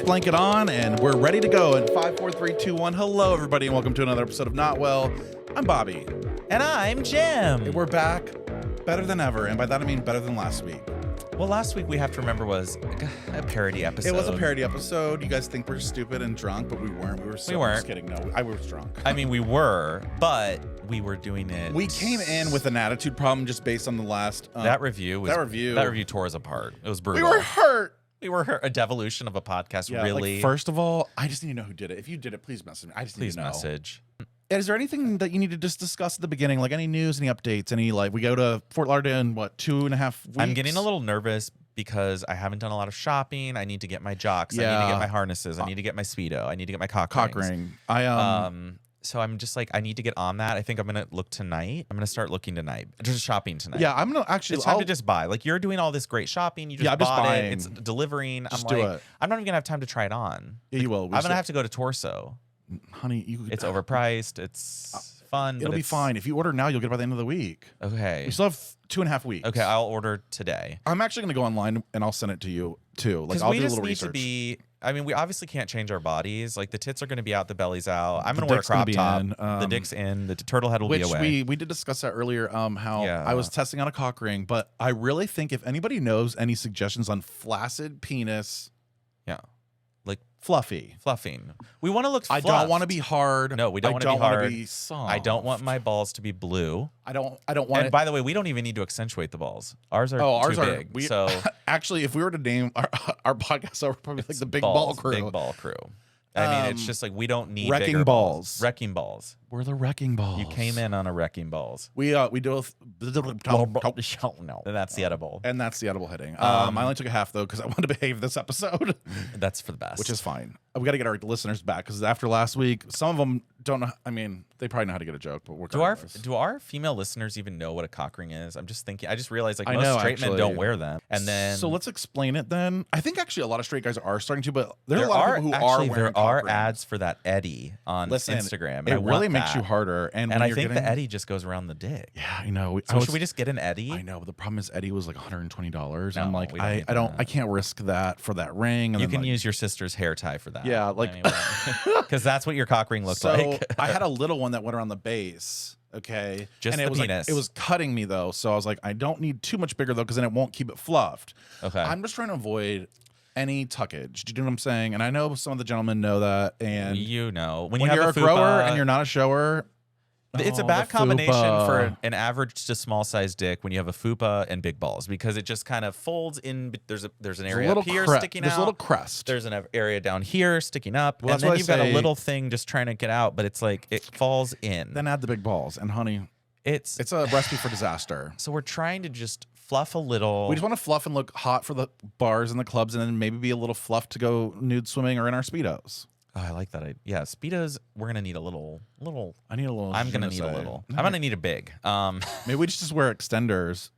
blanket on, and we're ready to go in 5, 4, 3, 2, 1. Hello, everybody, and welcome to another episode of Not Well. I'm Bobby. And I'm Jim. And we're back better than ever, and by that I mean better than last week. Well, last week we have to remember was a parody episode. It was a parody episode. You guys think we're stupid and drunk, but we weren't. We weren't. Just kidding. No, I was drunk. I mean, we were, but we were doing it. We came in with an attitude problem just based on the last... that review tore us apart. It was brutal. We were hurt. We were hurt. A devolution of a podcast, really. Like, first of all, I just need to know who did it. If you did it, please message me. I just need to know. Please message. Is there anything that you need to just discuss at the beginning? Like any news, any updates, any like we go to Fort Lauderdale in what, 2.5 weeks? I'm getting a little nervous because I haven't done a lot of shopping. I need to get my jocks. I need to get my harnesses. I need to get my Speedo. I need to get my cock ring. So I'm just like, I need to get on that. I think I'm gonna look tonight. I'm gonna start looking tonight. Just shopping tonight. Yeah, I'm gonna actually. It's time to just buy. Like you're doing all this great shopping. You just bought it. It's delivering. Just do it. I'm not even gonna have time to try it on. Yeah, you will. I'm gonna have to go to Torso. Honey, it's overpriced. It's fun. It'll be fine. If you order now, you'll get it by the end of the week. Okay. We still have 2.5 weeks. Okay, I'll order today. I'm actually gonna go online and I'll send it to you too. Like I'll do a little research. I mean, we obviously can't change our bodies. Like the tits are going to be out, the belly's out. I'm going to wear a crop top. The dick's in. The turtle head will be away. We did discuss that earlier. How I was testing on a cock ring, but I really think if anybody knows any suggestions on flaccid penis, like fluffing. We want to look. I don't want to be hard. No, we don't want to be hard. Be soft. I don't want my balls to be blue. I don't want. And by the way, we don't even need to accentuate the balls. Ours are too big. So actually, if we were to name our podcast, we're probably like the Big Ball Crew. Big Ball Crew. I mean, it's just like we don't need wrecking balls. Wrecking balls. We're the wrecking balls. You came in on a wrecking balls. We do. No, and that's the edible. And that's the edible hitting. I only took a half though because I wanted to behave this episode. That's for the best. Which is fine. We got to get our listeners back because after last week, some of them don't know. I mean, they probably know how to get a joke, but we're do our female listeners even know what a cock ring is? I'm just thinking. I just realized like most straight men don't wear them. And then so let's explain it then. I think actually a lot of straight guys are starting to, but there are a lot of people who are wearing there cock are rings. ads for that Eddie on Instagram. And it really makes you harder. And I think the Eddie just goes around the dick. Yeah, I know. So should we just get an Eddie? I know, but the problem is Eddie was like $120. I'm like, I can't risk that for that ring. And you can use your sister's hair tie for that. Yeah, like because that's what your cock ring looked like. I had a little one that went around the base. Okay, just and the penis. Like, it was cutting me though, so I was like, I don't need too much bigger though, because then it won't keep it fluffed. Okay, I'm just trying to avoid any tuckage. Do you know what I'm saying? And I know some of the gentlemen know that. And you know, when you're a grower and you're not a shower. It's a bad combination for an average to small size dick when you have a fupa and big balls because it just kind of folds in. There's an area up here sticking out. There's a little crest. There's an area down here sticking up, and then you've got a little thing just trying to get out, but it's like it falls in. Then add the big balls, and honey, it's a recipe for disaster. So we're trying to just fluff a little. We just want to fluff and look hot for the bars and the clubs, and then maybe be a little fluff to go nude swimming or in our Speedos. Oh, I like that. Yeah, Speedos. We're gonna need a little. I need a little. I'm gonna need a little. I'm gonna need a big. Maybe we just wear extenders.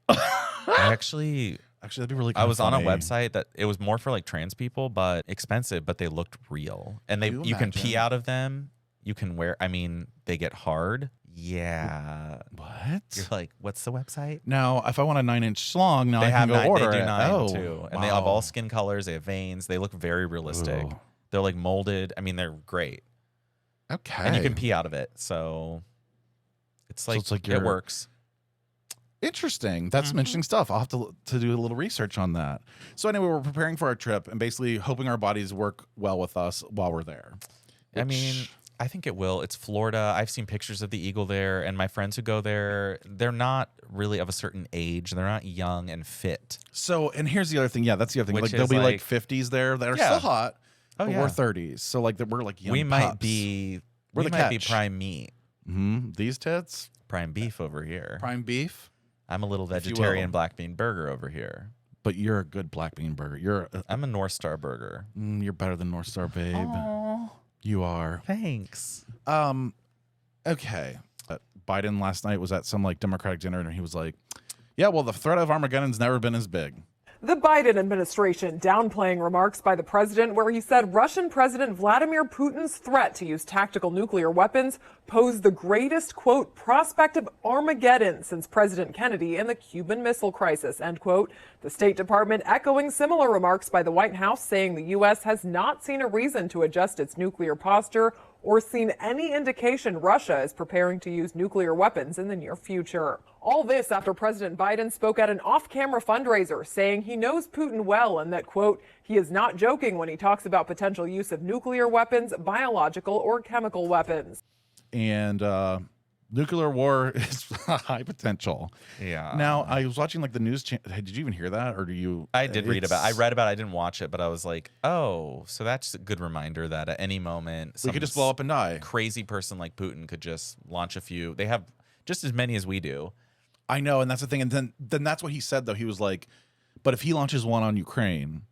Actually, that'd be really. I was funny. on a website that it was more for like trans people, but expensive. But they looked real, and you can pee out of them. You can wear. I mean, they get hard. Yeah. What? You're like, what's the website? Now, if I want a 9-inch slong, now I can go order it. They do 9 too, and they have all skin colors. They have veins. They look very realistic. Ooh. They're like molded. I mean, they're great. Okay. And you can pee out of it. So it's like it works. Interesting. That's some interesting stuff. I'll have to do a little research on that. So anyway, we're preparing for our trip and basically hoping our bodies work well with us while we're there. I mean, I think it will. It's Florida. I've seen pictures of the Eagle there, and my friends who go there, they're not really of a certain age. They're not young and fit. So, and here's the other thing. Yeah, that's the other thing. Like there'll be like 50s there that are still hot. Oh, but we're 30s, so like we're like young. We might be prime meat. These tits, prime beef over here. Prime beef. I'm a little vegetarian black bean burger over here. But you're a good black bean burger. I'm a North Star burger. You're better than North Star, babe. Aww. You are. Thanks. Okay. Biden last night was at some like Democratic dinner, and he was like, "Yeah, well, the threat of Armageddon's never been as big." The Biden administration downplaying remarks by the president where he said Russian President Vladimir Putin's threat to use tactical nuclear weapons posed the greatest, quote, prospect of Armageddon since President Kennedy in the Cuban Missile Crisis, end quote. The State Department echoing similar remarks by the White House, saying the U.S. has not seen a reason to adjust its nuclear posture or seen any indication Russia is preparing to use nuclear weapons in the near future. All this after President Biden spoke at an off-camera fundraiser saying he knows Putin well and that, quote, he is not joking when he talks about potential use of nuclear weapons, biological or chemical weapons. And nuclear war is high potential. Yeah. Now, I was watching like the news channel. Did you even hear that? Or do you? I did read about it. I read about it. I didn't watch it, but I was like, oh, so that's a good reminder that at any moment, we could just blow up and die. Crazy person like Putin could just launch a few. They have just as many as we do. I know. And that's the thing. And then that's what he said, though. He was like, but if he launches one on Ukraine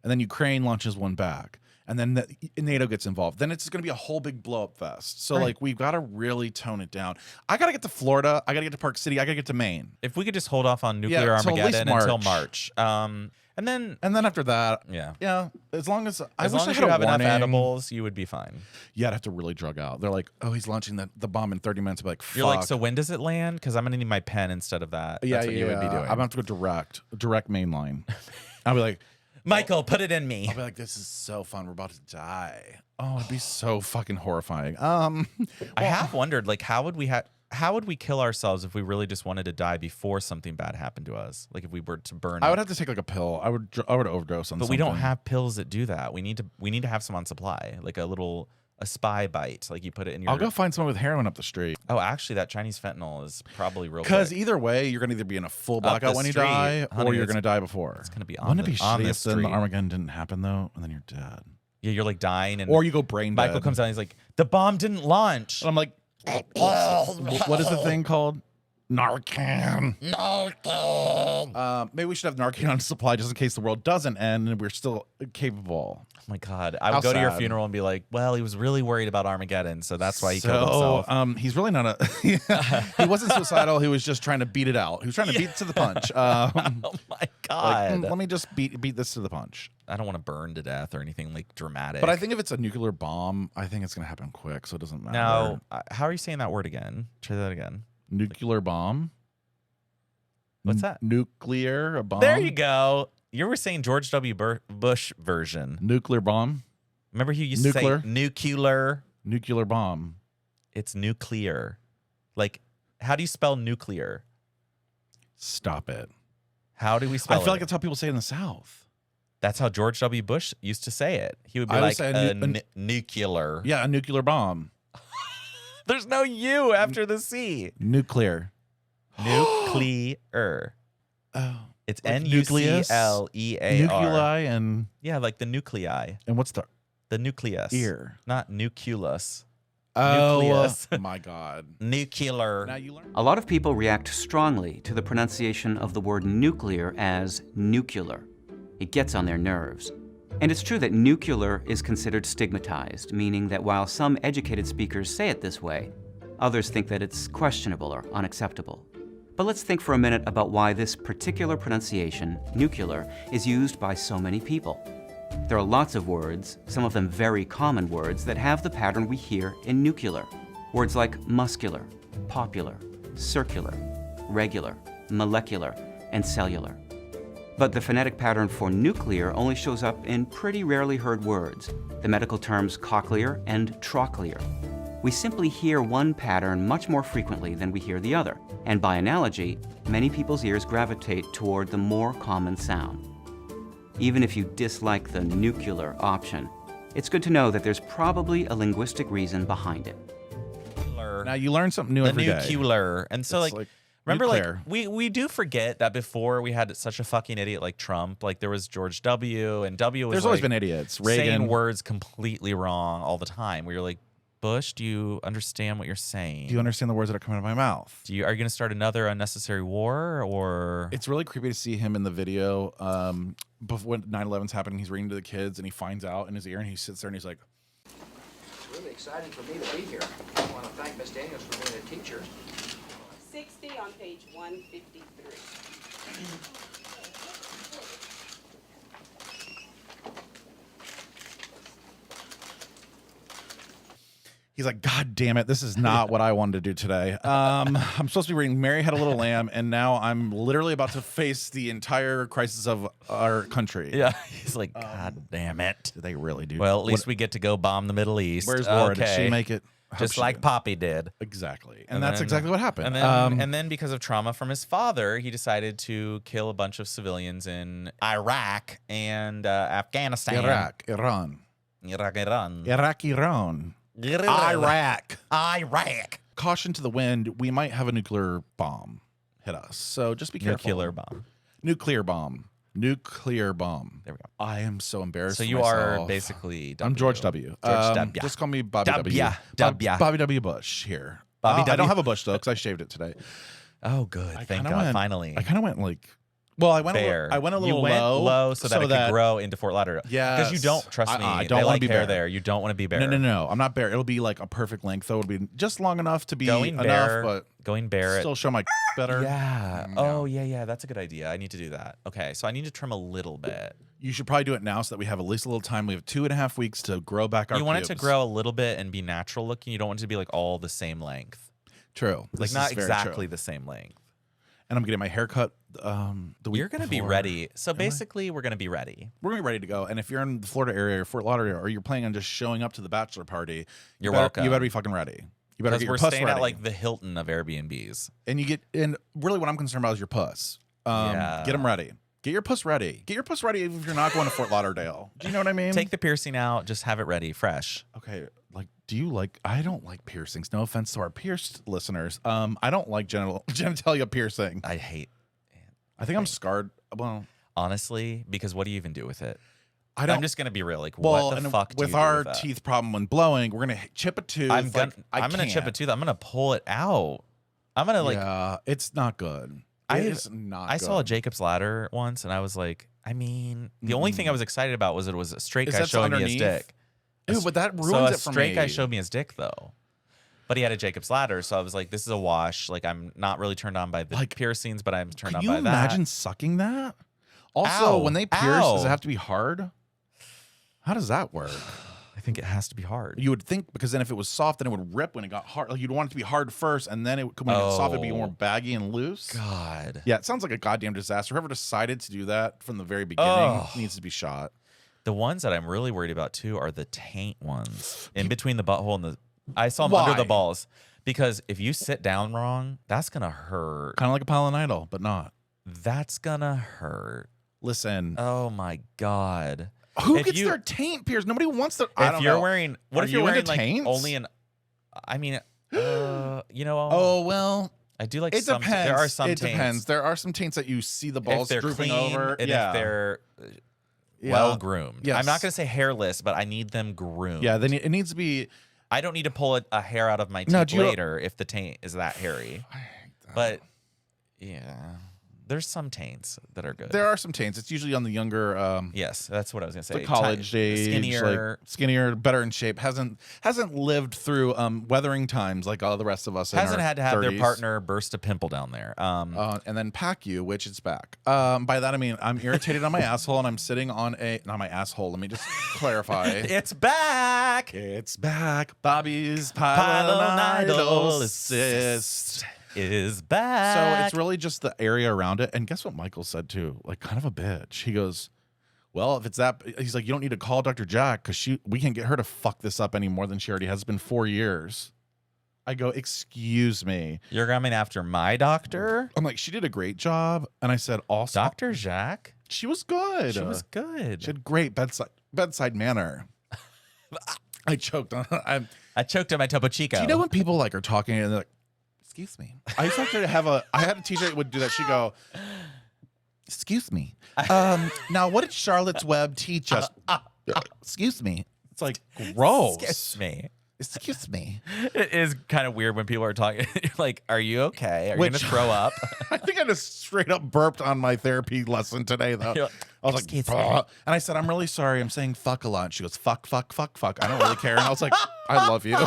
and then Ukraine launches one back, and then NATO gets involved, then it's going to be a whole big blow-up fest. So, like, we've got to really tone it down. I got to get to Florida. I got to get to Park City. I got to get to Maine. If we could just hold off on nuclear Armageddon until March. And then after that, as long as I have enough edibles, you would be fine. Yeah, I'd have to really drug out. They're like, oh, he's launching the bomb in 30 minutes. I'd be like, fuck. You're like, so when does it land? Because I'm going to need my pen instead of that. Yeah, that's what you would be doing. I'm going to have to go direct main line. I'll be like, Michael, put it in me. I'll be like, this is so fun. We're about to die. Oh, it'd be so fucking horrifying. I have wondered, like, how would we kill ourselves if we really just wanted to die before something bad happened to us? Like if we were to burn. I would have to take like a pill. I would overdose on. But something. We don't have pills that do that. We need to have some on supply, like a spy bite, like you put it in your. I'll go find someone with heroin up the street. Oh, actually, that Chinese fentanyl is probably real. Because either way, you're gonna either be in a full blackout when you die, or you're gonna die before. It's gonna be on. Wouldn't it be shitty if then the Armageddon didn't happen though, and then you're dead? Yeah, you're like dying, and or you go brain dead. Michael comes out, and he's like, the bomb didn't launch. And I'm like, what is the thing called? Narcan. Maybe we should have Narcan on supply just in case the world doesn't end and we're still capable. Oh my God. I would go to your funeral and be like, well, he was really worried about Armageddon, so that's why he killed himself. He's really not he wasn't suicidal. He was just trying to beat it out. He was trying to beat it to the punch. Oh my God. Like, let me just beat this to the punch. I don't want to burn to death or anything like dramatic. But I think if it's a nuclear bomb, I think it's going to happen quick, so it doesn't matter. Now, how are you saying that word again? Try that again. Nuclear bomb. What's that? Nuclear bomb. There you go. You were saying George W. Bush version. Nuclear bomb. Remember he used to say nuclear? Nuclear bomb. It's nuclear. Like, how do you spell nuclear? Stop it. How do we spell it? I feel like that's how people say it in the South. That's how George W. Bush used to say it. He would be like, nuclear. Yeah, a nuclear bomb. There's no U after the C. Nuclear. Nuclear. Oh. It's like Nuclear. Nuclei and... Yeah, like the nuclei. And what's the nucleus. Ear. Not nucleus. Oh, nucleus. My God. Nuclear. Now you learn. A lot of people react strongly to the pronunciation of the word nuclear as nuclear. It gets on their nerves. And it's true that nuclear is considered stigmatized, meaning that while some educated speakers say it this way, others think that it's questionable or unacceptable. But let's think for a minute about why this particular pronunciation, nuclear, is used by so many people. There are lots of words, some of them very common words, that have the pattern we hear in nuclear. Words like muscular, popular, circular, regular, molecular, and cellular. But the phonetic pattern for nuclear only shows up in pretty rarely heard words, the medical terms cochlear and trochlear. We simply hear one pattern much more frequently than we hear the other, and by analogy, many people's ears gravitate toward the more common sound. Even if you dislike the nuclear option, it's good to know that there's probably a linguistic reason behind it. Now you learn something new every day. The nuclear. And so like remember, nuclear. Like we do forget that before we had such a fucking idiot like Trump. Like there was George W. and W was there's always been idiots. Reagan saying words completely wrong all the time. We were like, Bush, do you understand what you're saying? Do you understand the words that are coming out of my mouth? Are you going to start another unnecessary war, or? It's really creepy to see him in the video. Before when 9/11's happening, he's reading to the kids and he finds out in his ear and he sits there and he's like, "It's really exciting for me to be here. I want to thank Miss Daniels for being a teacher." 60 on page 153. He's like, God damn it, this is not what I wanted to do today. I'm supposed to be reading Mary Had a Little Lamb, and now I'm literally about to face the entire crisis of our country. Yeah, he's like, God damn it. They really do. Well, at least we get to go bomb the Middle East. Where's Laura? Did she Okay. make it? Just like Poppy did. Exactly. And that's exactly what happened. And then because of trauma from his father, he decided to kill a bunch of civilians in Iraq and Afghanistan. Iran. Iraq. Caution to the wind. We might have a nuclear bomb hit us. So just be careful. Nuclear bomb. Nuclear bomb. Nuclear bomb. There we go. I am so embarrassed. So for you myself. are basically I'm George W. George W. Just call me Bobby W. W. Bobby W. Bush here. Bobby I W. don't have a bush though because I shaved it today. Oh, good. Thank kinda God. went- Finally. I kind of went like, well, I went Fair. a little You went low so that it could grow into Fort Lauderdale. Yes. Because you don't, trust me, I they don't want like to be hair bare. there. You don't want to be bare. No. I'm not bare. It'll be like a perfect length though. It'll be just long enough to be Going enough, bare, but going bare. still show my better. Yeah. Oh, yeah. That's a good idea. I need to do that. Okay, so I need to trim a little bit. You should probably do it now so that we have at least a little time. We have 2.5 weeks to grow back our You want it to pubes. grow a little bit and be natural looking. You don't want it to be like all the same length. True. Like This not is very exactly true. the same length. And I'm getting my hair cut the week You're going to be before. ready. So basically, we're going to be ready. We're going to be ready to go. And if you're in the Florida area or Fort Lauderdale or you're planning on just showing up to the bachelor party, You're welcome. You welcome. better be fucking ready. You better Because get we're your puss staying ready. at like the Hilton of Airbnbs. And really what I'm concerned about is your puss. Yeah. Get them ready. Get your puss ready. Get your puss ready if you're not going to Fort Lauderdale. Do you know what I mean? Take the piercing out. Just have it ready, fresh. Okay, like, I don't like piercings. No offense to our pierced listeners. I don't like genitalia piercing. I hate. I think I'm scarred. Well, Honestly, because what do you even do with it? I don't. I'm just gonna be real. Like, well, what the and fuck? Do with you do our with that? teeth problem when blowing, we're gonna chip a tooth. I'm gonna chip a can't. tooth. I'm gonna pull it out. I'm gonna like. Yeah, it's not good. It's not. I good. saw a Jacob's Ladder once, and I was like, I mean, the only thing I was excited about was it was a straight Is guy that showing me his underneath? dick. Ew, but that ruins So a it for straight me. guy showed me his dick though, but he had a Jacob's Ladder, so I was like, this is a wash. Like, I'm not really turned on by the Like, piercings, but I'm turned Can on you by imagine that. sucking that? Also, Ow. when they pierce, does Ow. it have to be hard? How does that work? I think it has to be hard. You would think because then if it was soft, then it would rip when it got hard. Like you'd want it to be hard first, and then when it got soft, it'd be more baggy and loose. God. Yeah, it sounds like a goddamn disaster. Whoever decided to do that from the very beginning Oh. needs to be shot. The ones that I'm really worried about too are the taint ones in between the butthole and the. I saw them Why? under the balls because if you sit down wrong, that's gonna hurt. Kind of like a pilonidal, but not. That's gonna hurt. Listen, Oh my God. who if gets you- their taint pierced? Nobody wants their. I If don't you're know. wearing, what Are if you're you wearing into like taints? only an? I mean, you know. Oh well, I do like it some. depends. There are some It taints. depends. There are some taints that you see the If balls they're drooping clean over. and Yeah. if they're Yeah. well groomed. Yes. I'm not gonna say hairless, but I need them groomed. Yeah, then it needs to be. I don't need to pull a hair out of my teeth No, do you- later if the taint is that hairy. I hate that. But yeah, there's some taints that are good. There are some taints. It's usually on the younger, Yes, that's what I was gonna say. the college age, skinnier. like skinnier, better in shape. Hasn't lived through weathering times like all the rest of us. Hasn't in our had to have 30s. their partner burst a pimple down there. And then pack you, which it's back. By that I mean I'm irritated on my asshole, and I'm sitting on not my asshole. Let me just clarify. It's back. It's back. Bobby's Pilonidal cyst. Is back. So it's really just the area around it. And guess what Michael said too? Like kind of a bitch. He goes, well, if it's that, he's like, you don't need to call Dr. Jack because we can't get her to fuck this up any more than she already has. It's been 4 years. I go, excuse me. You're coming after my doctor, I'm like, she did a great job. And I said, also, Dr. Jacques. she was good. She was good. She had great bedside manner. I choked on I choked on my Topo Chico. Do you know when people like are talking and they're like, excuse me? I used to actually I had a teacher that would do that. She'd go, excuse me. Now what did Charlotte's Web teach us? Excuse me. It's like gross. Excuse me. Excuse me. It is kind of weird when people are talking. You're like, are you okay? Are you going to throw up? I think I just straight up burped on my therapy lesson today, though. You're like, I was "Excuse like, me." "Bruh." And I said, I'm really sorry. I'm saying fuck a lot. And she goes, fuck, fuck, fuck, fuck. I don't really care. And I was like, I love you.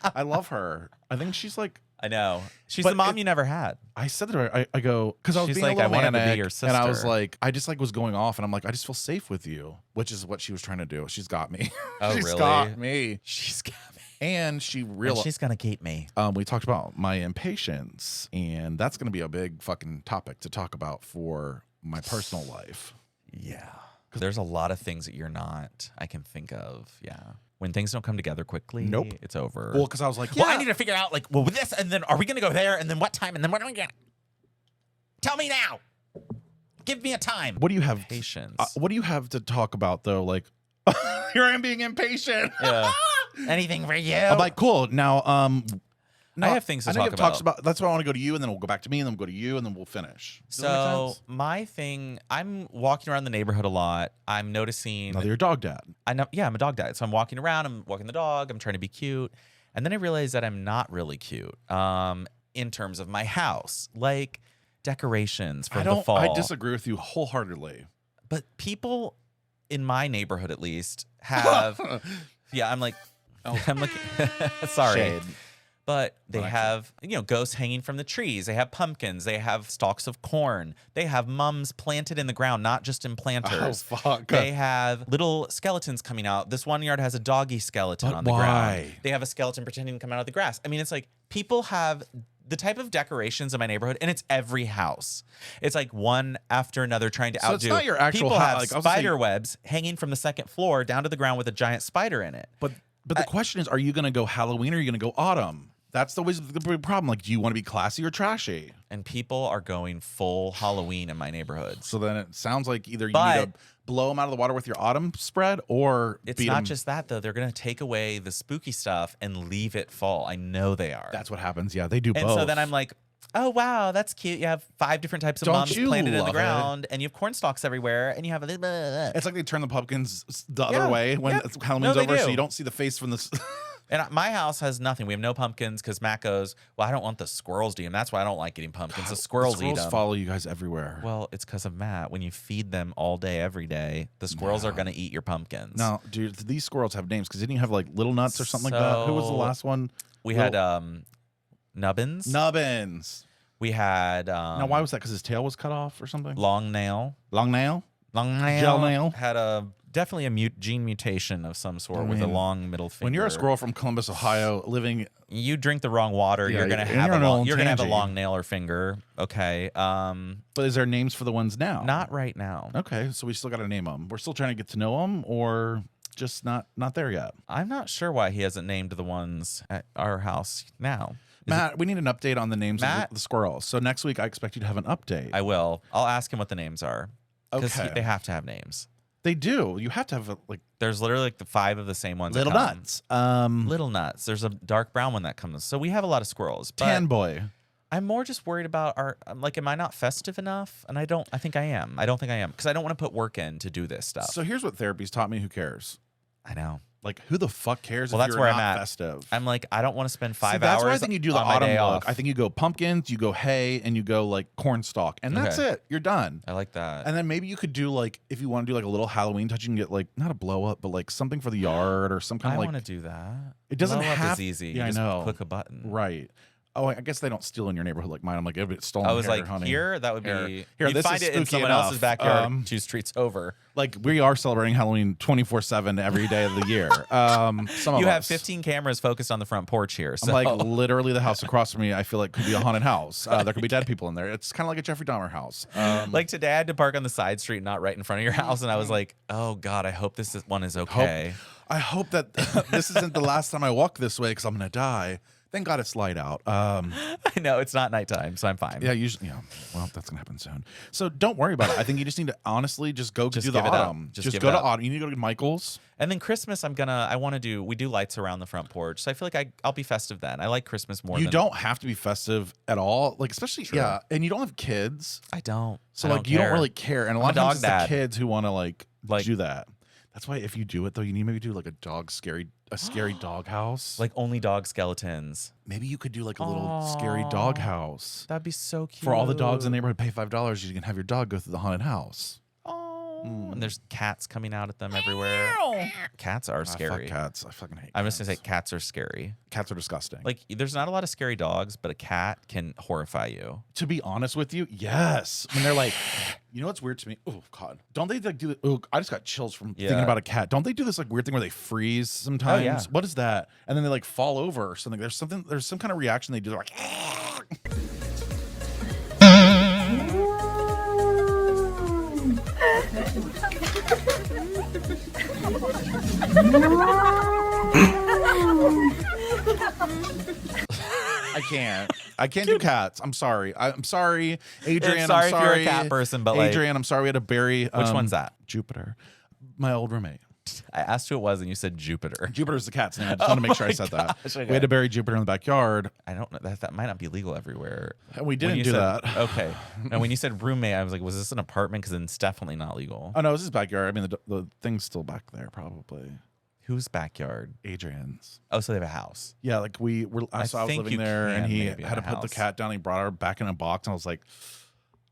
I love her. I think she's like, I know. She's But the mom it- you never had. I said to her, I go, because I was She's being like, a little I wanted to be manic, your and I was sister. like, I just like was going off, and I'm like, I just feel safe with you, which is what she was trying to do. She's got me. Oh, She's really? got me. She's got me. And she's gonna keep me. We talked about my impatience, and that's gonna be a big fucking topic to talk about for my personal life. Yeah. Because there's a lot of things that you're not, I can think of. Yeah. When things don't come together quickly, it's over. Well, because I was like, well, I need to figure out, like, well, with this, and then are we going to go there, and then what time, and then what are we going to... Tell me now. Give me a time. What do you have? Patience. What do you have to talk about, though? Like, here I am being impatient. Yeah. Anything for you? I'm like, cool. Now, no, I have things to talk about. That's why I want to go to you, and then we'll go back to me, and then we'll go to you, and then we'll finish. Does that make So sense? my thing, I'm walking around the neighborhood a lot. I'm noticing... Now that you're a dog dad. Yeah, I'm a dog dad. So I'm walking around, I'm walking the dog, I'm trying to be cute. And then I realized that I'm not really cute in terms of my house. Like decorations for the fall. I disagree with you wholeheartedly. But people in my neighborhood, at least, have... yeah, I'm like... I'm looking... Sorry. Shade. But they have, ghosts hanging from the trees. They have pumpkins. They have stalks of corn. They have mums planted in the ground, not just in planters. Oh, fuck. They have little skeletons coming out. This one yard has a doggy skeleton on the ground. They have a skeleton pretending to come out of the grass. I mean, it's like people have the type of decorations in my neighborhood, and it's every house. It's like one after another trying to outdo. It's not your actual people house. have spider webs hanging from the second floor down to the ground with a giant spider in it. But the question is, are you going to go Halloween or are you going to go autumn? That's always the big problem. Like, do you want to be classy or trashy? And people are going full Halloween in my neighborhood. So then it sounds like either you need to blow them out of the water with your autumn spread or it's not just that, though. They're going to take away the spooky stuff and leave it fall. I know they are. That's what happens. Yeah, they do both. And so then I'm like, oh, wow, that's cute. You have 5 different types of mums planted in the ground, and you have corn stalks everywhere, and you have a... It's like they turn the pumpkins the other way when Halloween's over, so you don't see the face from the... And my house has nothing. We have no pumpkins because Matt goes, well, I don't want the squirrels to eat them. That's why I don't like eating pumpkins. The squirrels eat them. Follow you guys everywhere. Well, it's because of Matt. When you feed them all day, every day, the squirrels are going to eat your pumpkins. No, dude, these squirrels have names because didn't you have like Little Nuts or something like that? Who was the last one? We had Nubbins. Nubbins. We had... now, why was that? Because his tail was cut off or something? Long Nail. Long Nail? Long Nail. Gel Nail? Had definitely a gene mutation of some sort with a long middle finger. When you're a squirrel from Columbus, Ohio, living... You drink the wrong water, you're going to have a long nail or finger. Okay. But is there names for the ones now? Not right now. Okay, so we still got to name them. We're still trying to get to know them, or just not there yet? I'm not sure why he hasn't named the ones at our house now. Matt, we need an update on the names of the squirrels. So next week, I expect you to have an update. I will. I'll ask him what the names are. Because Okay. they have to have names. They do. You have to have There's literally like the 5 of the same ones. Little Nuts. Little Nuts. There's a dark brown one that comes. So we have a lot of squirrels. But Tan Boy. I'm more just worried about am I not festive enough? And I think I am. I don't think I am because I don't want to put work in to do this stuff. So here's what therapy's taught me. Who cares? I know. Like, who the fuck cares? Well, if that's you're where not I'm at. Festive. I'm like, I don't want to spend 5 hours. That's why I think you do the autumn look. Off. I think you go pumpkins, you go hay, and you go like corn stalk, and that's it. You're done. I like that. And then maybe you could do like, if you want to do like a little Halloween touch, you can get like not a blow up, but like something for the yard or some kind of like. I want to do that. It doesn't blow have. Up is easy. Yeah, you just I know. Click a button. Right. Oh, I guess they don't steal in your neighborhood like mine. I'm like, if it's stolen. I was here, like, honey. Here, that would be. Here, you'd this find is it in spooky someone enough. else's backyard, 2 streets over. Like, we are celebrating Halloween 24/7 every day of the year. Some of you have us. 15 cameras focused on the front porch here. So. I'm like, literally, the house across from me, I feel like could be a haunted house. There could be dead people in there. It's kind of like a Jeffrey Dahmer house. Like today, I had to park on the side street, not right in front of your house, and I was like, oh God, I hope one is okay. I hope that this isn't the last time I walk this way because I'm gonna die. Thank God it's light out. I know it's not nighttime, so I'm fine. Yeah, usually. Yeah. Well, that's gonna happen soon. So don't worry about it. I think you just need to honestly just go do the autumn. Just go to autumn. You need to go to Michael's. And then Christmas, we do lights around the front porch. So I feel like I'll be festive then. I like Christmas more. You don't have to be festive at all. Like, especially, and you don't have kids. I don't. So like, you don't really care. And a lot of times it's the kids who want to like do that. That's why if you do it though, you need maybe do like a scary dog house. Like only dog skeletons. Maybe you could do like a little scary dog house. That'd be so cute. For all the dogs in the neighborhood, pay $5. You can have your dog go through the haunted house. Oh, and there's cats coming out at them everywhere. Cats are scary. Fuck cats. I fucking hate I'm cats. just gonna say cats are scary. Cats are disgusting. Like, there's not a lot of scary dogs, but a cat can horrify you. To be honest with you, yes. When they're like, you know what's weird to me? Oh God, don't they like do it? Oh, I just got chills from thinking about a cat. Don't they do this like weird thing where they freeze sometimes? Oh, yeah. What is that? And then they like fall over or something. There's some kind of reaction they do. They're like, I can't do cats. I'm sorry. I'm sorry, Adrian. Sorry I'm sorry if you're a cat person, but Adrian, I'm sorry we had to bury. Which one's that? Jupiter, my old roommate. I asked who it was, and you said Jupiter. Jupiter's the cat's name. I just want to make sure I said that. Okay. We had to bury Jupiter in the backyard. I don't know. That might not be legal everywhere. And we didn't When you do said- that. Okay. And when you said roommate, I was like, was this an apartment? Because then it's definitely not legal. Oh no, this is backyard. I mean, the thing's still back there, probably. Whose backyard? Adrian's. Oh, so they have a house. Yeah, like I was think living you there, and can he maybe had to in a put the house. cat down. He brought her back in a box, and I was like,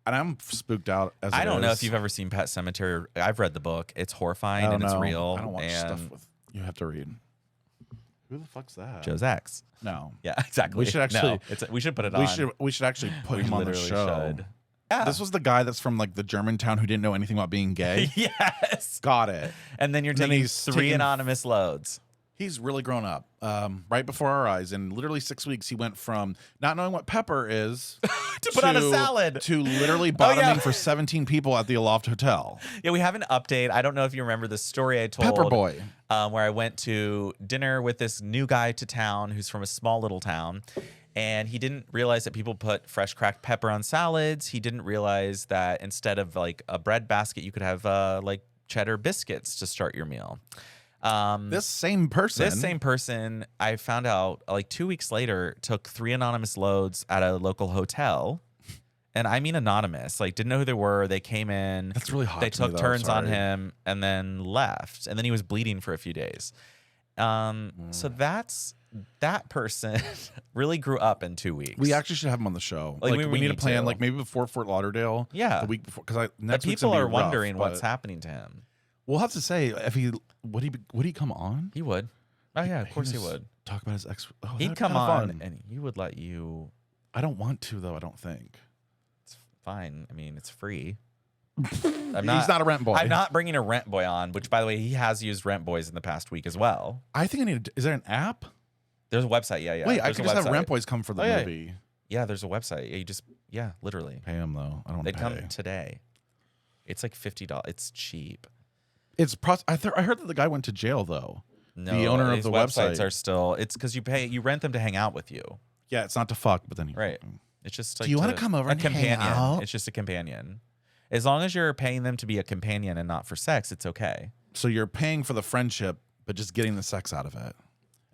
and I'm spooked out. As I it don't know is. if you've ever seen Pet Cemetery. I've read the book. It's horrifying I don't and it's know. real. I don't watch and stuff with. You have to read. Who the fuck's that? Joe's ex. No. Yeah, exactly. We should actually- we should put it on. We should actually put We him on the literally show. should. Yeah. This was the guy that's from like the Germantown who didn't know anything about being gay. Yes. Got it. And then you're Then taking he's 3 taking- anonymous loads. He's really grown up right before our eyes. In literally 6 weeks, he went from not knowing what pepper is To put on a salad. to literally yeah. bottoming for 17 people at the Aloft Hotel. Yeah, we have an update. I don't know if you remember the story I told. Pepper Boy. Where I went to dinner with this new guy to town who's from a small little town. And he didn't realize that people put fresh cracked pepper on salads. He didn't realize that instead of like a bread basket, you could have like cheddar biscuits to start your meal. This same person, I found out like 2 weeks later, took 3 anonymous loads at a local hotel. And I mean anonymous, like didn't know who they were. They came in. That's really hot They to me, took though. turns on Sorry. him and then left. And then he was bleeding for a few days. So that person really grew up in 2 weeks. We actually should have him on the show. Like, we we need to need plan to. like maybe before Fort Lauderdale. Yeah. The week before, because But next week's people gonna are be rough, wondering what's but happening to him. We'll have to say if he would he come on? He would. Oh yeah, of course he just would. Talk about his ex. Oh, that'd He'd be come kinda on fun. and he would let you. I don't want to though. I don't think. It's fine. I mean, it's free. He's not a rent boy. I'm not bringing a rent boy on, which, by the way, he has used rent boys in the past week as well. I think I need. Is there an app? There's a website. Yeah. Wait, I There's could a just have website. rent boys come for the Oh, yeah. movie. Yeah, there's a website. Yeah, literally. Pay him though. I don't. They pay. come today. It's like $50. It's cheap. It's. I heard that the guy went to jail though. No, The owner of these the websites website. are still. It's because you rent them to hang out with you. Yeah, it's not to fuck, but then he. Right. It's just like Do you want to to come over a and hang companion. out? It's just a companion. As long as you're paying them to be a companion and not for sex, it's okay. So you're paying for the friendship, but just getting the sex out of it.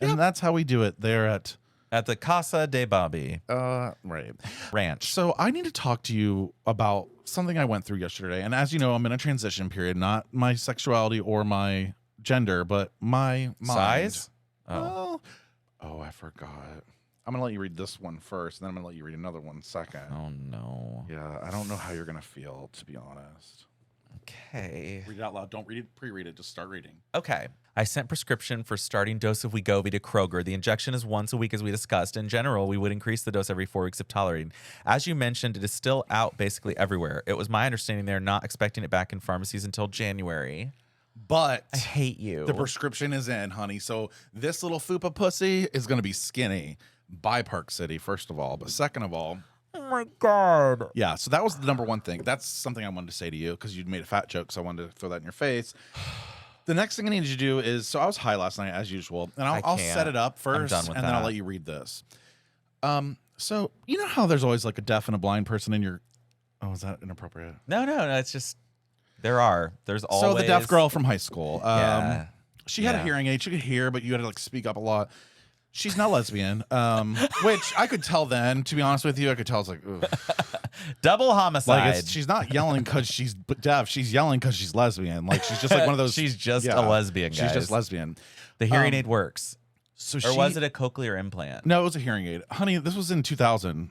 And that's how we do it there at. At the Casa de Bobby Right. Ranch. So I need to talk to you about something I went through yesterday. And as you know, I'm in a transition period, not my sexuality or my gender, but my mind. Size? Oh, I forgot. I'm going to let you read this one first, and then I'm going to let you read another one second. Oh, no. Yeah, I don't know how you're going to feel, to be honest. Okay. Read it out loud. Don't read it, pre-read it. Just start reading. Okay. I sent prescription for starting dose of Wegovy to Kroger. The injection is once a week, as we discussed. In general, we would increase the dose every 4 weeks if tolerating. As you mentioned, it is still out basically everywhere. It was my understanding they're not expecting it back in pharmacies until January. But I hate you. the prescription is in, honey. So this little fupa pussy is going to be skinny by Park City, first of all. But second of all, Oh my God. yeah, so that was the number one thing. That's something I wanted to say to you because you'd made a fat joke, so I wanted to throw that in your face. The next thing I need you to do is, so I was high last night as usual, and I'll can't. set it up first, I'm done with and then I'll that. let you read this. So you know how there's always like a deaf and a blind person in your. Oh, is that inappropriate? No, it's just there's always. So the deaf girl from high school. Yeah. She had a Yeah. hearing aid. She could hear, but you had to like speak up a lot. She's not lesbian, which I could tell then. To be honest with you, I could tell. It's like, ugh. Double homicide. Like she's not yelling because she's deaf. She's yelling because she's lesbian. Like she's just like one of those. She's just a lesbian, She's just guys. lesbian. The hearing aid works. Or was it a cochlear implant? No, it was a hearing aid. Honey, this was in 2000.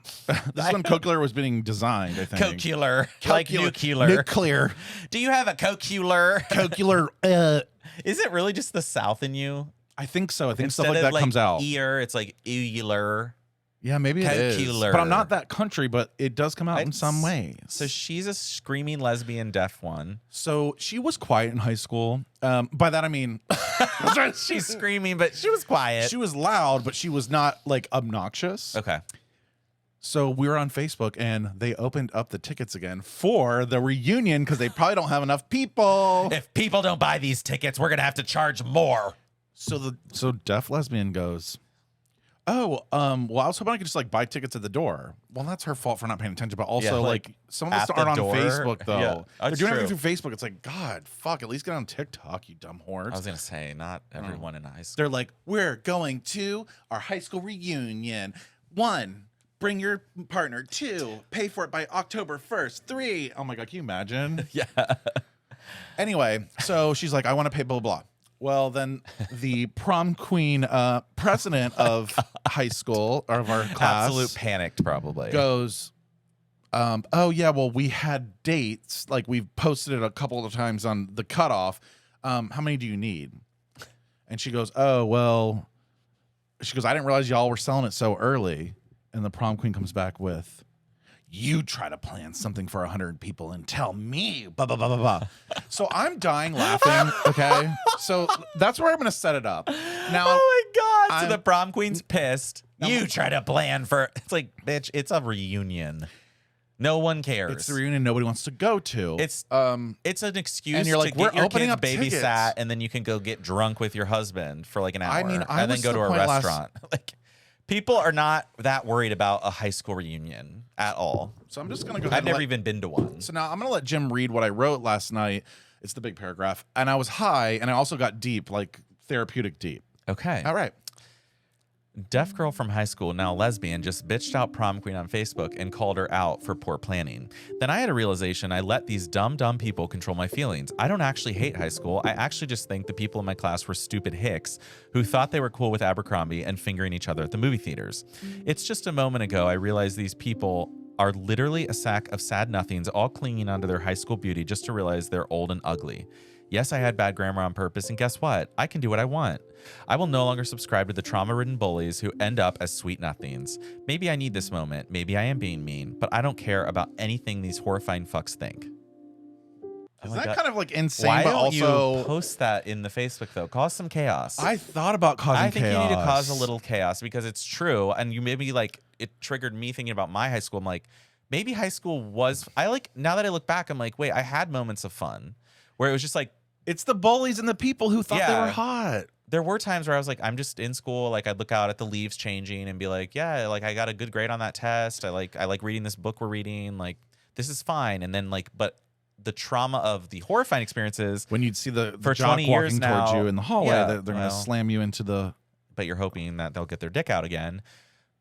This is when cochlear was being designed, I think. Cochlear. Like nuclear. Nuclear. Do you have a cochlear? Cochlear. Is it really just the South in you? I think so. I think Instead stuff like of that comes out. Ear, it's like euler. Yeah, maybe it is. Cochlear. But I'm not that country, but it does come out in some ways. So she's a screaming lesbian deaf one. So she was quiet in high school. By that I mean She's screaming, but she was quiet. she was loud, but she was not like obnoxious. Okay. So we were on Facebook and they opened up the tickets again for the reunion because they probably don't have enough people. If people don't buy these tickets, we're gonna have to charge more. So deaf lesbian goes, oh, well, I was hoping I could just like buy tickets at the door. Well, that's her fault for not paying attention, but also Yeah, like some of us at the aren't on door. Facebook though. Yeah, They're that's doing true. everything through Facebook. It's like, God, fuck, at least get on TikTok, you dumb whores. I was gonna say, not everyone in high school. They're like, we're going to our high school reunion. 1, bring your partner. 2, pay for it by October 1st. 3, oh my God, can you imagine? Yeah. Anyway, so she's like, I want to pay blah, blah. Well, then the prom queen president of high school, or of our class, Absolute panicked, probably. goes, oh, yeah, well, we had dates. Like, we've posted it a couple of times on the cutoff. How many do you need? And she goes, oh, well, she goes, I didn't realize y'all were selling it so early. And the prom queen comes back with, you try to plan something for 100 people and tell me, blah, blah, blah, blah, blah. So I'm dying laughing, okay? So that's where I'm going to set it up. Now, Oh my God. So the prom queen's pissed. You try to plan for, it's like, bitch, it's a reunion. No one cares. it's the reunion nobody wants to go to. It's an excuse And you're like, to get we're your opening kids up tickets. babysat, and then you can go get drunk with your husband for like an hour, I mean, I and then was go to to the a point restaurant. Like, people are not that worried about a high school reunion at all. So I'm just going to go ahead I've and never even been to one. So now I'm going to let Jim read what I wrote last night. It's the big paragraph. And I was high, and I also got deep, like therapeutic deep. Okay. All right. Deaf girl from high school, now lesbian, just bitched out prom queen on Facebook and called her out for poor planning. Then I had a realization I let these dumb people control my feelings. I don't actually hate high school. I actually just think the people in my class were stupid hicks who thought they were cool with Abercrombie and fingering each other at the movie theaters. It's just a moment ago I realized these people are literally a sack of sad nothings all clinging onto their high school beauty just to realize they're old and ugly. Yes, I had bad grammar on purpose, and guess what? I can do what I want. I will no longer subscribe to the trauma-ridden bullies who end up as sweet nothings. Maybe I need this moment. Maybe I am being mean, but I don't care about anything these horrifying fucks think. Is that kind of like insane, Why but don't also you post that in the Facebook, though? Cause some chaos. I thought about causing I think chaos. you need to cause a little chaos because it's true. And you maybe like, it triggered me thinking about my high school. I'm like, maybe high school was, now that I look back, I'm like, wait, I had moments of fun where it was just like, it's the bullies and the people who thought they Yeah. were hot. there were times where I was like, I'm just in school. Like I'd look out at the leaves changing and be like, yeah, like I got a good grade on that test. I like reading this book we're reading. Like this is fine. And then like, but the trauma of the horrifying experiences, When you'd see the For jock 20 years walking towards now, you in the hallway, yeah, they're going to well. slam you into the... but you're hoping that they'll get their dick out again.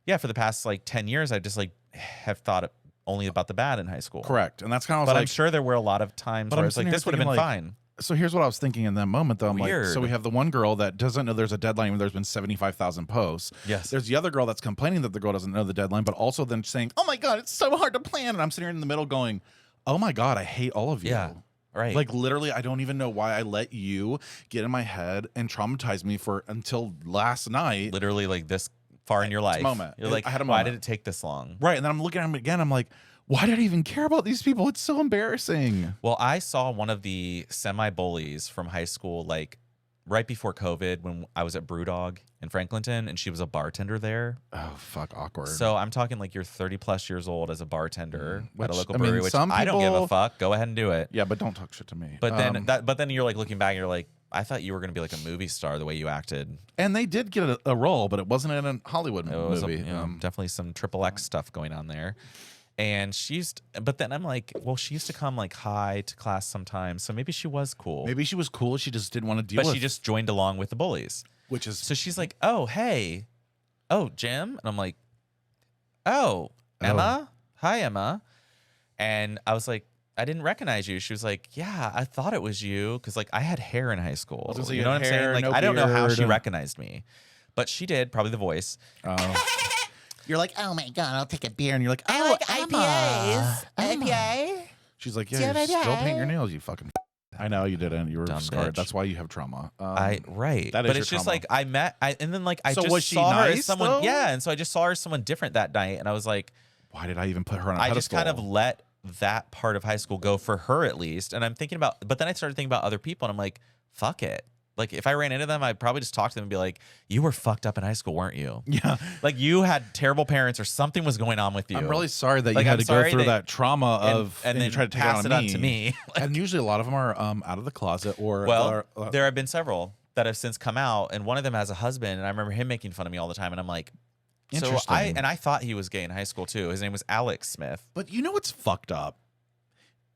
Yeah, for the past like 10 years, I just like have thought only about the bad in high school. Correct. And that's kind of But like... I'm sure there were a lot of times But where I'm I was like, sitting here this would have been thinking, like, fine. So here's what I was thinking in that moment, though. I'm like, so Weird. we have the one girl that doesn't know there's a deadline when there's been 75,000 posts. Yes. There's the other girl that's complaining that the girl doesn't know the deadline, but also then saying, oh my God, it's so hard to plan. And I'm sitting here in the middle going, oh my God, I hate all of you. Yeah. Right. Like literally, I don't even know why I let you get in my head and traumatize me until last night. Literally like this far in your life. moment. You're like, I had a why moment. did it take this long? Right. And then I'm looking at him again. I'm like, why did I even care about these people? It's so embarrassing. Well, I saw one of the semi-bullies from high school, like right before COVID when I was at Brewdog in Franklinton, and she was a bartender there. Oh, fuck, awkward. So I'm talking like you're 30 plus years old as a bartender at a Which, local I mean, brewery, which some I don't give a people- fuck. Go ahead and do it. yeah, but don't talk shit to me. But then you're like looking back, and you're like, I thought you were going to be like a movie star the way you acted. And they did get a role, but it wasn't in a Hollywood It was movie. definitely some XXX stuff going on there. And but then I'm like, well, she used to come like high to class sometimes, so maybe she was cool. Maybe she was cool. She just didn't want to deal But with she just joined along with the bullies. which is So she's like, oh, hey. Oh, Jim? And I'm like, oh, Emma? Hi, Emma. And I was like, I didn't recognize you. She was like, yeah, I thought it was you. Because like I had hair in high school. was gonna say, You you know had what I'm hair, saying? Like no I don't know how she beard. recognized me. but she did, probably the voice. You're like, oh my God, I'll take a beer. And you're like, I oh, like Emma. IPAs. IPA. She's like, Do you yeah, have you're still IPA? painting your nails, you fucking. I know you didn't. You were Dumb scarred. bitch. That's why you have trauma. Right. That is but your it's just trauma. like and then like I So just was she saw her nice, as someone. though? Yeah, and so I just saw her as someone different that night, and I was like, Why did I even put her on a I just pedestal? kind of let that part of high school go for her at least. And I'm thinking about, but then I started thinking about other people, and I'm like, fuck it. Like if I ran into them, I'd probably just talk to them and be like, you were fucked up in high school, weren't you? Yeah. Like you had terrible parents or something was going on with you. I'm really sorry that Like, you had I'm to go sorry through that- that trauma of and then you tried to take pass it it on on to me. And usually a lot of them are out of the closet or Well, there have been several that have since come out, and one of them has a husband, and I remember him making fun of me all the time, and I'm like, so Interesting. I thought he was gay in high school too. His name was Alex Smith. But you know what's fucked up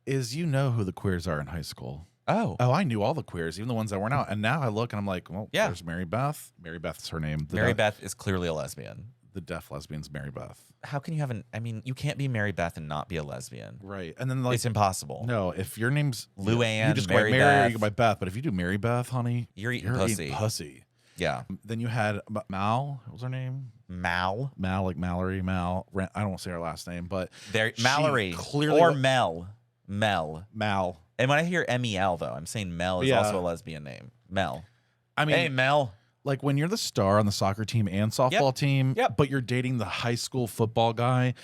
is you know who the queers are in high school. Oh, Oh, I knew all the queers, even the ones that weren't out. And now I look and I'm like, well, Yeah. there's Mary Beth. Mary Beth's her name. Mary Beth is clearly a lesbian. The deaf lesbian's Mary Beth. How can you have an? I mean, you can't be Mary Beth and not be a lesbian. Right. And then like It's impossible. no, if your name's Luann, you just go Mary by Mary or you Beth. go by Beth. But if you do Mary Beth, honey, You're eating pussy. pussy. Yeah, Then you had Mal. What was her name? Mal. Mal, like Mallory. Mal. I don't want to say her last name, but There, she Mallory clearly or wa- Mel. Mal. And when I hear MEL though, I'm saying Mel is Yeah. also a lesbian name. Mel. I mean, Hey Mel. like when you're the star on the soccer team and softball team, Yep. but you're dating the high school football guy.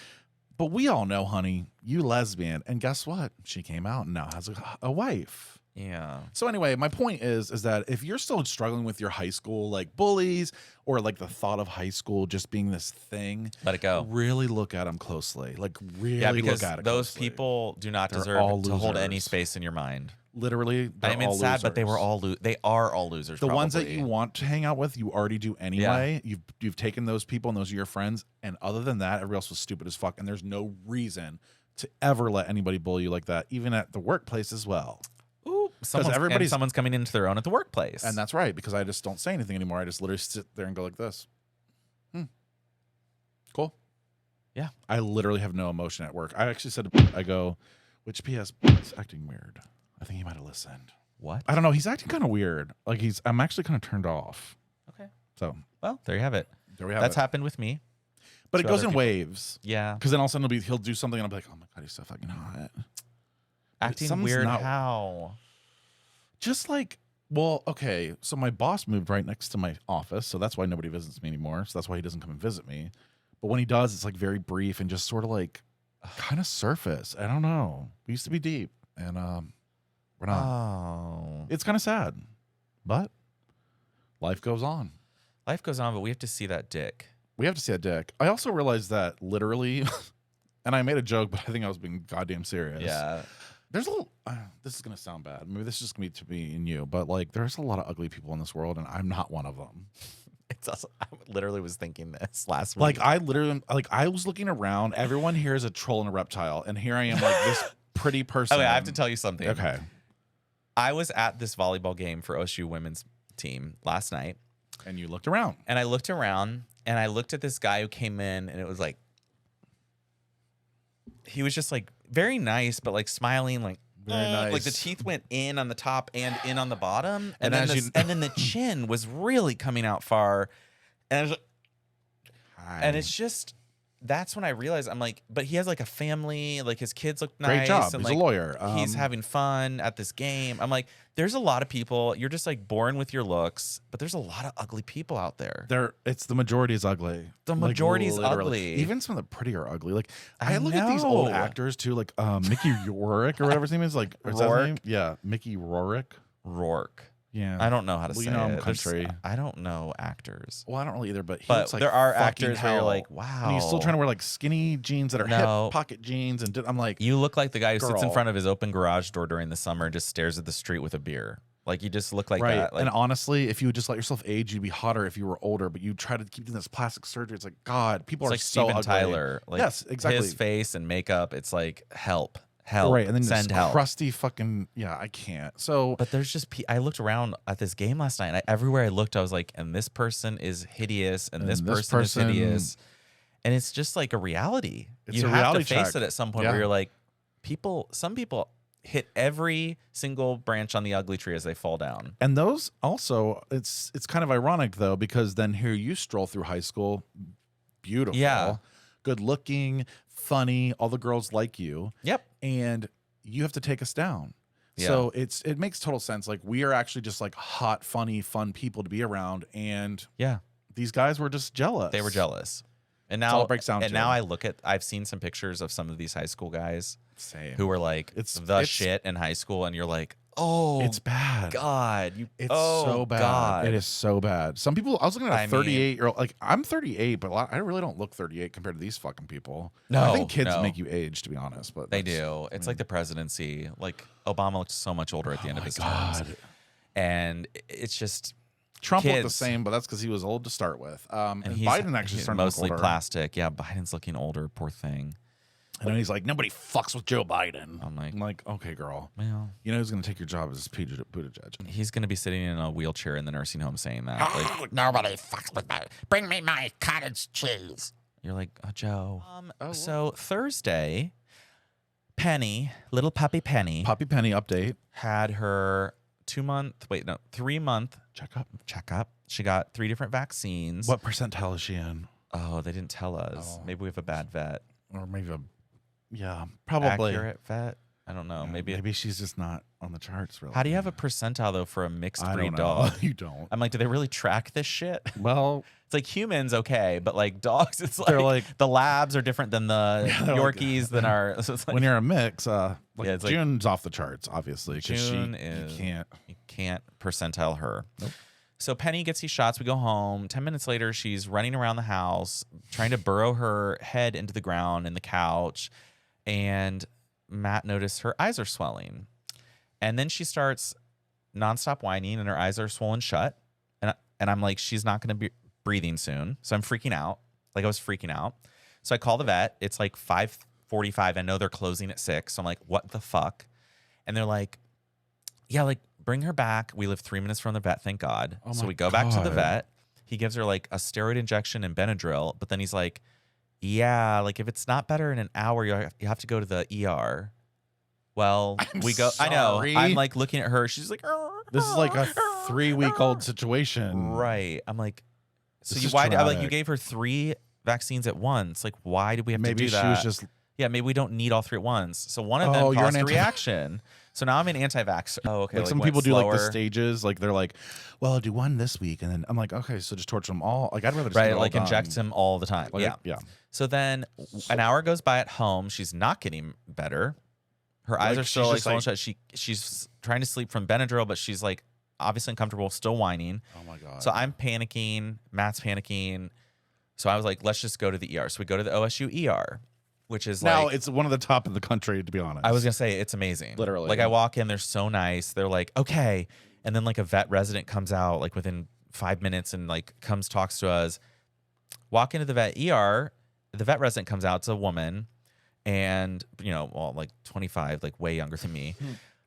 But we all know, honey, you lesbian. And guess what? She came out and now has a wife. Yeah. So anyway, my point is that if you're still struggling with your high school like bullies or like the thought of high school just being this thing, Let it go. really look at them closely. Like really Yeah, because look at it those closely. people do not They're deserve all to hold any losers. space in your mind. Literally, they're I mean, all it's sad, but they were losers. all they are all losers. The ones that probably. you want to hang out with, you already do anyway. You've taken those people and those are your friends. And other than that, everybody else was stupid as fuck. And there's no reason to ever let anybody bully you like that, even at the workplace as well. Ooh, someone's coming into their own at the workplace. And that's right, because I just don't say anything anymore. I just literally sit there and go like this. Cool. Yeah. I literally have no emotion at work. I actually said, I go, which PS is acting weird. I think he might have listened. what? I don't know. He's acting kind of weird. Like I'm actually kind of turned off. Okay. So Well, there you have it. there we have That's it. happened with me. But it to goes other in people. waves. Yeah. Because then all of a sudden he'll do something and I'll be like, oh my God, he's so fucking hot. Acting something's weird. not- How? Just like, well, okay. So my boss moved right next to my office. So that's why nobody visits me anymore. So that's why he doesn't come and visit me. But when he does, it's like very brief and just sort of like kind of surface. I don't know. We used to be deep and we're not. Oh. It's kind of sad, but life goes on. Life goes on, but we have to see that dick. We have to see that dick. I also realized that literally, and I made a joke, but I think I was being goddamn serious. Yeah. There's a little, this is going to sound bad. Maybe this is just going to be to me and you, but like there's a lot of ugly people in this world and I'm not one of them. It's also, I literally was thinking this last week. Like I literally, like I was looking around, everyone here is a troll and a reptile. And here I am like this pretty person. Okay, I have to tell you something. Okay. I was at this volleyball game for OSU women's team last night, And you looked around. and I looked around, and I looked at this guy who came in, and it was like, he was just like very nice, but like smiling, like Very nice. Like the teeth went in on the top and in on the bottom, and, And then as you- and then the chin was really coming out far, and I was, and it's just. That's when I realized I'm like, but he has like a family, like his kids look nice. Great job. And He's a like, lawyer. He's having fun at this game. I'm like, there's a lot of people. You're just like born with your looks, but there's a lot of ugly people out there. It's the majority is ugly. The Like, majority is literally. ugly. Even some of the pretty are ugly. Like I I look at these old know. actors too, like Mickey Rourke or whatever his name is. Like is that his Rourke? name? Yeah, Mickey Rourke. Rourke. Yeah. I don't know how to Well, say you know I'm it. There's- country. I don't know actors. Well, I don't really either, but he But looks like there are fucking actors where you're hell. like, And he's still wow. trying to wear like skinny jeans that are No. hip pocket jeans, and I'm like, You look like the guy who sits in Girl. front of his open garage door during the summer and just stares at the street with a beer. Like you just look like right. that. Like, And honestly, if you would just let yourself age, you'd be hotter if you were older. But you try to keep doing this plastic surgery. It's like God, people it's are like so Steven ugly. Tyler. Like Yes, exactly. His face and makeup. It's like help. Right, and then send this help. crusty fucking I can't. So But there's just I looked around at this game last night, and everywhere I looked, I was like, and this person is hideous, and this person is hideous, and it's just like a reality. It's You a have reality to face check. it at some point Yeah. where you're like, some people hit every single branch on the ugly tree as they fall down. And those also, it's kind of ironic though, because then here you stroll through high school, beautiful, good looking, funny, all the girls like you. Yep. And you have to take us down. Yeah. So it makes total sense. Like we are actually just like hot, funny, fun people to be around. And these guys were just jealous. They were jealous. And That's now all it breaks down and to. now I've seen some pictures of some of these high school guys Same. who were like it's shit in high school, and you're like, oh, it's bad. God, it's so bad. God. It is so bad. Some people, I was looking at a 38-year-old. Like I'm 38, but I really don't look 38 compared to these fucking people. No, I think kids no. make you age, to be honest. But they do. It's like the presidency. Like Obama looked so much older at the end of his terms, and it's just. Trump kids. looked the same, but that's because he was old to start with. And he's, Biden actually started mostly to look older. plastic. Yeah, Biden's looking older. Poor thing. And then he's like, nobody fucks with Joe Biden. I'm like, okay, girl. Well, you know who's going to take your job is Buttigieg. He's going to be sitting in a wheelchair in the nursing home saying that. Like, nobody fucks with me. Bring me my cottage cheese. You're like, oh, Joe. So Thursday, Penny, little puppy Penny. Puppy Penny update. Had her 3-month checkup. She got 3 different vaccines. What percentile is she in? Oh, they didn't tell us. Maybe we have a bad vet. Or maybe probably. Accurate vet? I don't know. Yeah, maybe she's just not on the charts, really. How do you have a percentile, though, for a mixed I breed don't know. dog? You don't. I'm like, do they really track this shit? Well, it's like humans, okay, but like dogs, it's they're like the labs are different than the Yorkies than our. So it's like, when you're a mix, it's like June's off the charts, obviously. June you can't percentile her. Nope. So Penny gets these shots. We go home. 10 minutes later, she's running around the house, trying to burrow her head into the ground in the couch. And Matt noticed her eyes are swelling. And then she starts nonstop whining, and her eyes are swollen shut. And I'm like, she's not going to be breathing soon. So I'm freaking out. Like I was freaking out. So I call the vet. It's like 5:45. I know they're closing at 6. So I'm like, what the fuck? And they're like, yeah, like bring her back. We live 3 minutes from the vet, thank God. Oh so we go back to the vet. He gives her like a steroid injection and Benadryl, but then he's like, yeah, like if it's not better in an hour, you have to go to the ER. Well, we go. Sorry. I know. I'm like looking at her. She's like, this is like a 3-week-old situation. Right. I'm like, so This you is why? I'm like, traumatic. you gave her 3 vaccines at once. Like, why did we have Maybe to do that? she was just. Yeah, maybe we don't need all 3 at once. So one of them you're caused an a reaction. So now I'm an anti-vax. Oh, okay. Like some went people do like the slower. stages. Like they're like, well, I'll do one this week, and then I'm like, okay, so just torture them all. Like I'd rather just get it all like done. inject him all the time. Like, yeah. So then an hour goes by at home. She's not getting better. Her eyes Like, are still she's like just swollen like- shut. She's trying to sleep from Benadryl, but she's like obviously uncomfortable, still whining. Oh my god. So I'm panicking. Matt's panicking. So I was like, let's just go to the ER. So we go to the OSU ER, which is now like, it's one of the top in the country, to be honest. I was gonna say it's amazing. Literally. Like I walk in, they're so nice. They're like, okay. And then like a vet resident comes out like within 5 minutes and like comes, talks to us. Walk into the vet ER, the vet resident comes out, it's a woman, and like 25, like way younger than me.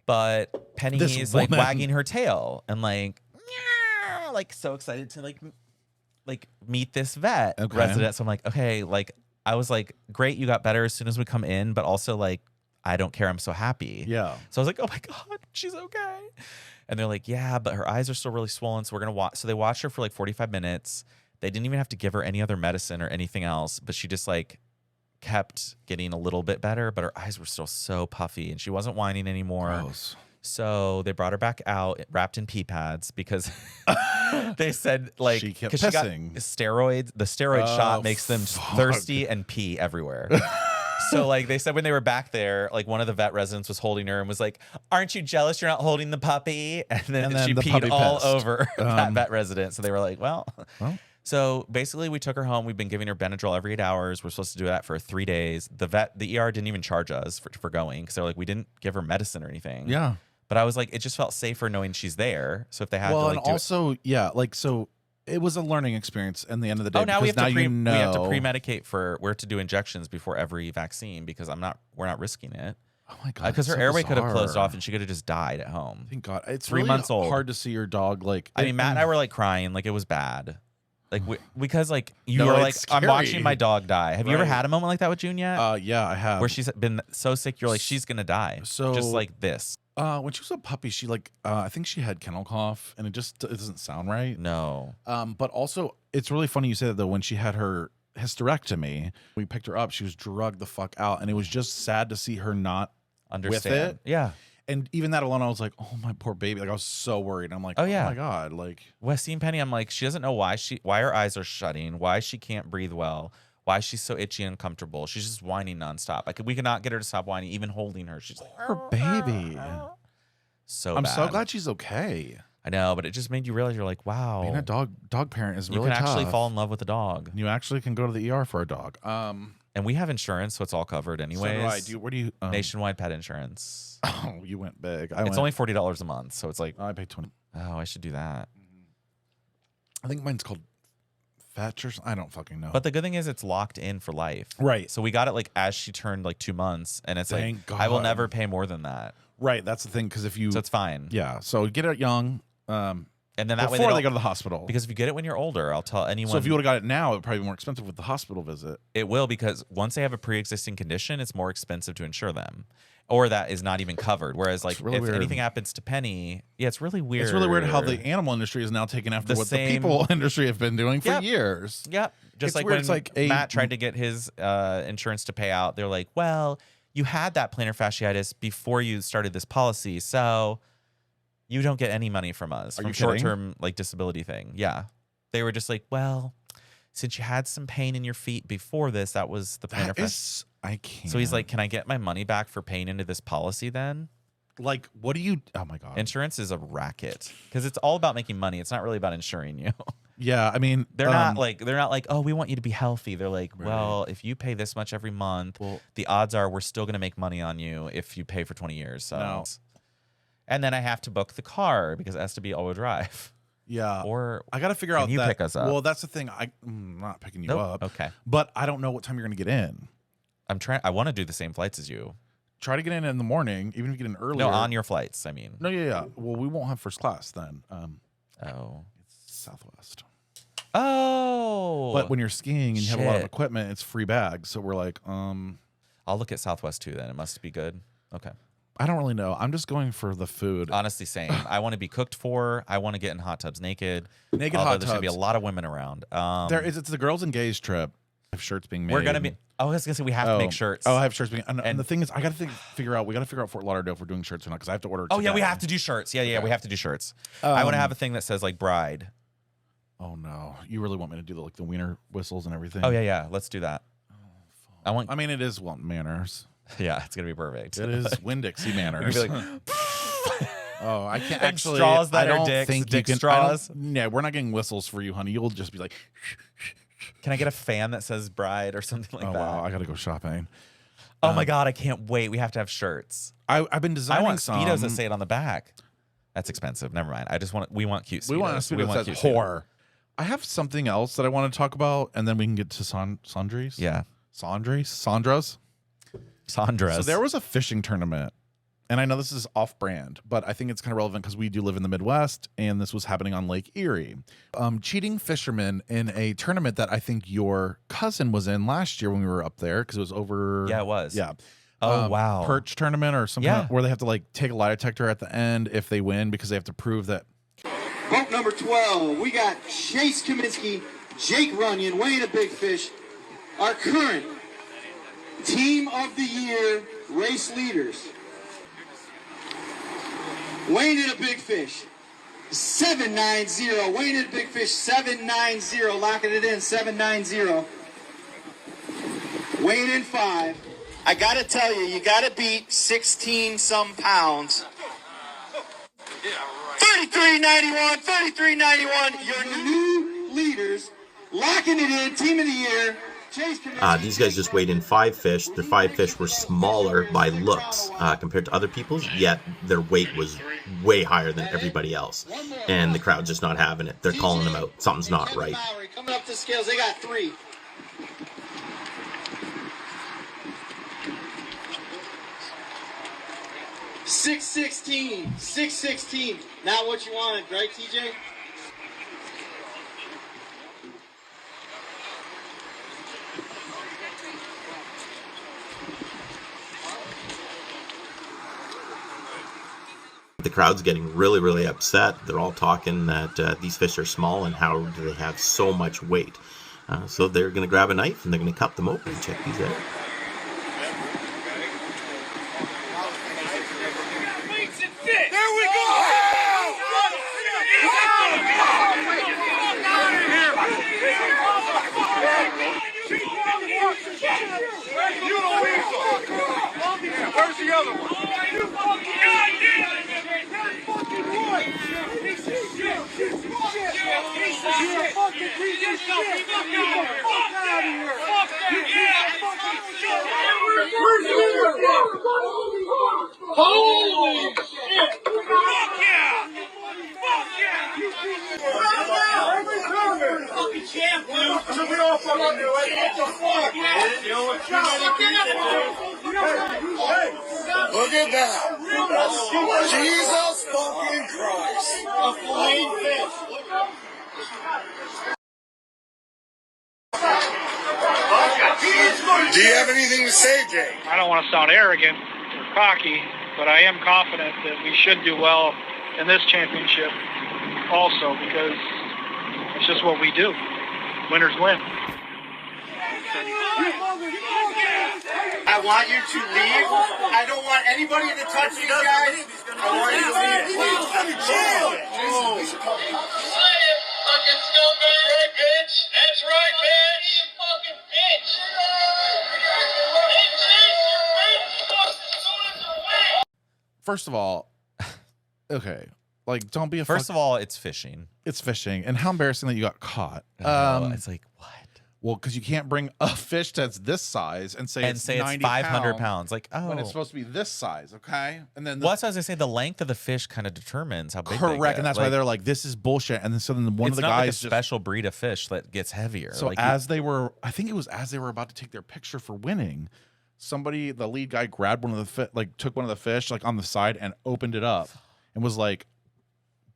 But Penny This is like woman. wagging her tail and like, "Meow," like so excited to like meet this vet resident. So I'm like, okay, like I was like, great, you got better as soon as we come in, but also like, I don't care, I'm so happy. Yeah. So I was like, oh my God, she's okay. And they're like, yeah, but her eyes are still really swollen. So we're going to watch. So they watched her for like 45 minutes. They didn't even have to give her any other medicine or anything else, but she just like kept getting a little bit better, but her eyes were still so puffy and she wasn't whining anymore. Gross. So they brought her back out wrapped in pee pads because they said like She kept 'cause she got pissing. steroids. The steroid shot makes them thirsty and pee everywhere. So like they said when they were back there, like one of the vet residents was holding her and was like, "Aren't you jealous you're not holding the puppy?" And then she the peed puppy all pissed. over that vet resident. So they were like, well. Well. So basically, we took her home. We've been giving her Benadryl every 8 hours. We're supposed to do that for 3 days. The ER didn't even charge us for going because they're like, we didn't give her medicine or anything. Yeah. But I was like, it just felt safer knowing she's there. So if they had to like and do also, yeah, like so, it was a learning experience. In the end of the day, oh, now we have because to you know, we have to pre-medicate we have to do injections before every vaccine because we're not risking it. Oh my god, Because her so airway could have closed bizarre. off and she could have just died at home. Thank God, it's 3 really months old. hard to see your dog like. I mean, Matt and I were like crying, like it was bad. Like because like you No, were it's like, I'm scary. watching my dog die. Have you ever Right. had a moment like that with June yet? Yeah, I have. Where she's been so sick, you're like, she's gonna die. So- just like this. When she was a puppy, she like I think she had kennel cough, and it doesn't sound right. No. But also, it's really funny you say that though. When she had her hysterectomy, we picked her up. She was drugged the fuck out, and it was just sad to see her not Understand. with it. Yeah. And even that alone, I was like, oh my poor baby. Like I was so worried. I'm like, Oh, yeah. my god, like Westy Penny, I'm like, she doesn't know why her eyes are shutting, why she can't breathe well, why she's so itchy and uncomfortable. She's just whining nonstop. Like we cannot get her to stop whining, even holding her. She's like, her baby. so I'm bad. so glad she's okay. I know, but it just made you realize you're like, wow. Being a dog parent is you really can actually tough. fall in love with a dog. You actually can go to the ER for a dog. And we have insurance, so it's all covered anyways. So do I. Where do you Nationwide pet insurance. Oh, you went big. It's only $40 a month, so it's like, I paid 20. oh, I should do that. I think mine's called Fetch or something. I don't fucking know. But the good thing is it's locked in for life. Right. So we got it like as she turned like 2 months, and it's Thank like I will God. never pay more than that. Right, that's the thing because if you So it's fine. yeah, so get it young, And then that way before they they go don't- to the hospital. because if you get it when you're older, I'll tell anyone. So if you would have got it now, it would probably be more expensive with the hospital visit. it will, because once they have a pre-existing condition, it's more expensive to insure them, or that is not even covered. Whereas like really if weird. anything happens to Penny, yeah, it's really weird. It's really weird how the animal industry is now taking after The what same- the people industry have been doing for Yep. years. Yep. Just It's like weird, when it's like Matt tried to get his insurance to pay out, they're like, well, you had that plantar fasciitis before you started this policy, so you don't get any money from us. Are from you kidding? short-term like disability thing. Yeah. They were just like, well, since you had some pain in your feet before this, that was the plantar That fasciitis. is, I can't. So he's like, can I get my money back for paying into this policy then? like, what do you? Oh my god. Insurance is a racket because it's all about making money. It's not really about insuring you. Yeah, I mean, They're not like, oh, we want you to be healthy. They're like, Right. well, if you pay this much every month, Well- the odds are we're still going to make money on you if you pay for 20 years. So, No. and then I have to book the car because it has to be all-wheel drive. Yeah, Or I got to figure can out you that. pick us up? Well, that's the thing. I'm not picking you Nope. up. Okay. But I don't know what time you're going to get in. I want to do the same flights as you. Try to get in the morning, even if you get in earlier. No, on your flights. I mean, No, yeah. Well, we won't have first class then. oh, It's Southwest. oh. But when you're skiing and you have a lot of Shit. equipment, it's free bags. So we're like, I'll look at Southwest too. Then it must be good. Okay. I don't really know. I'm just going for the food. Honestly, same. I want to be cooked for. I want to get in hot tubs naked. Naked Although hot there's gonna be a tubs. lot of women around. It's the girls and gays trip. I have shirts being made. We're gonna be. Oh, I was gonna say we have to make shirts. Oh, I have shirts being. And And- the thing is, I got to figure out. We got to figure out Fort Lauderdale if we're doing shirts or not because I have to order. Oh yeah, we today. have to do shirts. Yeah, we have to do shirts. I want to have a thing that says like bride. Oh no, you really want me to do the wiener whistles and everything? Oh yeah. Let's do that. I want. I mean, it is manners. Yeah, it's gonna be perfect. It is Winn-Dixie manners. You're gonna be like, oh, I can't And actually. straws that I are don't dicks, think dick you can. straws. Yeah, we're not getting whistles for you, honey. You'll just be like, can I get a fan that says bride or something like oh that? wow, I gotta go shopping. Oh my god, I can't wait. We have to have shirts. I've been I designing want some. speedos that say it on the back. That's expensive. Never mind. I just want. We want cute. Speedos. We want a speedo that says speedos. whore. I have something else that I want to talk about, and then we can get to Sandries. Yeah, Sandras. Sandras. So there was a fishing tournament, and I know this is off-brand, but I think it's kind of relevant because we do live in the Midwest, and this was happening on Lake Erie. Cheating fishermen in a tournament that I think your cousin was in last year when we were up there because it was over. Yeah, it was. Yeah. Oh wow. Perch tournament or something Yeah. where they have to like take a lie detector at the end if they win because they have to prove that. Boat number 12, we got Chase Kaminsky, Jake Runyon, weighing a big fish. Our current Team of the Year race leaders. Weighing in a big fish, 790. Weighing in a big fish, 790. Locking it in, 790. Weighing in 5. I gotta tell you, you gotta beat 16 some pounds. 3391, 3391. Your new leaders locking it in. Team of the Year. Chase Kaminsky. These guys just weighed in 5 fish. Their 5 fish were smaller by looks compared to other people's, yet their weight was way higher than everybody else. And the crowd's just not having it. They're calling them out. Something's not right. Coming up the scales, they got 3. $616. Not what you wanted, right, TJ? The crowd's getting really, really upset. They're all talking that these fish are small and how do they have so much weight. So they're going to grab a knife and they're going to cut them open. Check these out. There we go! Where's the other one? Holy shit! Fuck yeah! Fuck yeah! Fucking champ, dude! Should we all fucking do it? What the fuck, man? Look at that! Jesus fucking Christ! A filleted fish! Do you have anything to say, Jay? I don't want to sound arrogant or cocky, but I am confident that we should do well in this championship also, because it's just what we do. Winners win. I want you to leave. I don't want anybody to touch you guys. I want you to leave. Please. Fucking scumbag. Right, bitch. That's right, bitch. Fucking bitch. First of all, okay, like don't be a. First of all, it's fishing. It's fishing, and how embarrassing that you got caught. It's like what? Well, because you can't bring a fish that's this size and say it's 500 pounds. Like, when it's supposed to be this size, okay? And then well, that's what I was gonna say. The length of the fish kind of determines how big. Correct, and that's why they're like, "This is bullshit." And then so then one of the guys, like a special breed of fish that gets heavier. So like as they were, I think it was as they were about to take their picture for winning, somebody, the lead guy, grabbed one of the took one of the fish like on the side and opened it up, and was like,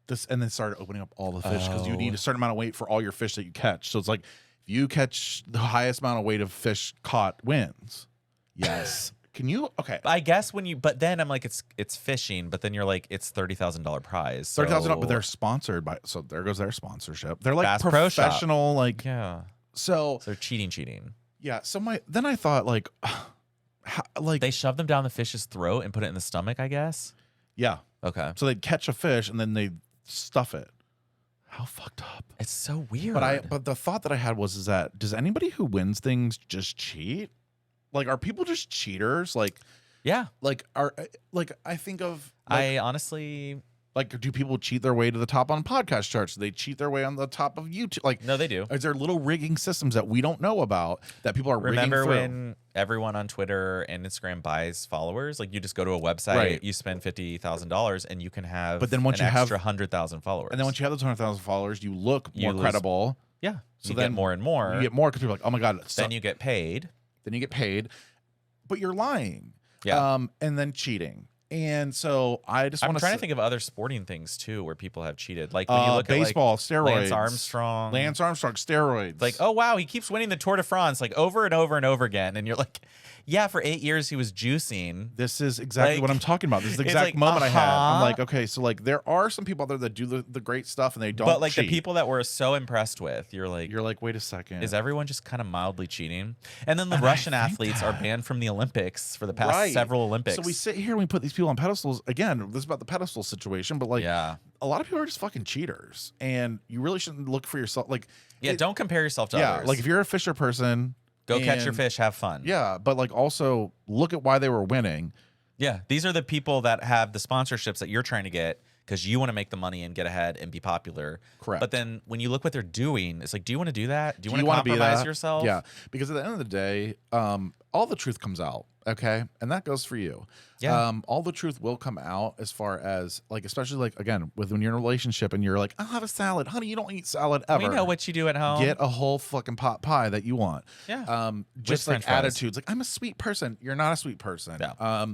this, and then started opening up all the fish because you need a certain amount of weight for all your fish that you catch. So it's like, if you catch the highest amount of weight of fish caught wins. Yes. Can you? Okay. I guess when you, but then I'm like, it's fishing, but then you're like, it's $30,000 prize. So. $30,000, but they're sponsored by. So there goes their sponsorship. They're like Bass professional, like yeah. So they're cheating. Yeah. So then I thought like they shove them down the fish's throat and put it in the stomach, I guess. Yeah. Okay. So they'd catch a fish and then they stuff it. How fucked up. It's so weird. But the thought that I had is that does anybody who wins things just cheat? Like, are people just cheaters? Like, yeah. Like, I think of. I honestly. Like, do people cheat their way to the top on podcast charts? Do they cheat their way on the top of YouTube? Like, no, they do. Is there little rigging systems that we don't know about that people are rigging through? Remember when everyone on Twitter and Instagram buys followers? Like, you just go to a website, right. You spend $50,000, and you can have. But then once an you have extra 100,000 followers, and then once you have those 100,000 followers, you look more credible. Yeah. So you then get more and more. You get more because people are like, oh my god. Then you get paid. But you're lying. Yeah. And then cheating. And so I just want I'm trying to think of other sporting things too where people have cheated. Like when you look baseball, at steroids. Lance Armstrong, steroids. Like, oh wow, he keeps winning the Tour de France like over and over and over again. And you're like, yeah, for 8 years he was juicing. This is exactly what I'm talking about. This is the exact moment I had. I'm like, okay, so like there are some people out there that do the great stuff and they don't. But like cheat. the people that we're so impressed with, you're like, wait a second. Is everyone just kind of mildly cheating? And then the Russian athletes are banned from the Olympics for the past several Olympics. So we sit here and we put these people on pedestals. Again, this is about the pedestal situation, but like a lot of people are just fucking cheaters. And you really shouldn't look for yourself. Like, don't compare yourself to others. Like if you're a fisher person, go catch your fish, have fun. Yeah, but like also look at why they were winning. Yeah, these are the people that have the sponsorships that you're trying to get because you want to make the money and get ahead and be popular. Correct. But then when you look what they're doing, it's like, do you want to do that? Do you want to compromise yourself? Yeah, because at the end of the day, all the truth comes out. Okay, and that goes for you. Yeah. All the truth will come out as far as like, especially like again, when you're in a relationship and you're like, I'll have a salad, honey. You don't eat salad ever. We know what you do at home. Get a whole fucking pot pie that you want. Yeah. Just like attitudes. Like I'm a sweet person. You're not a sweet person. Yeah.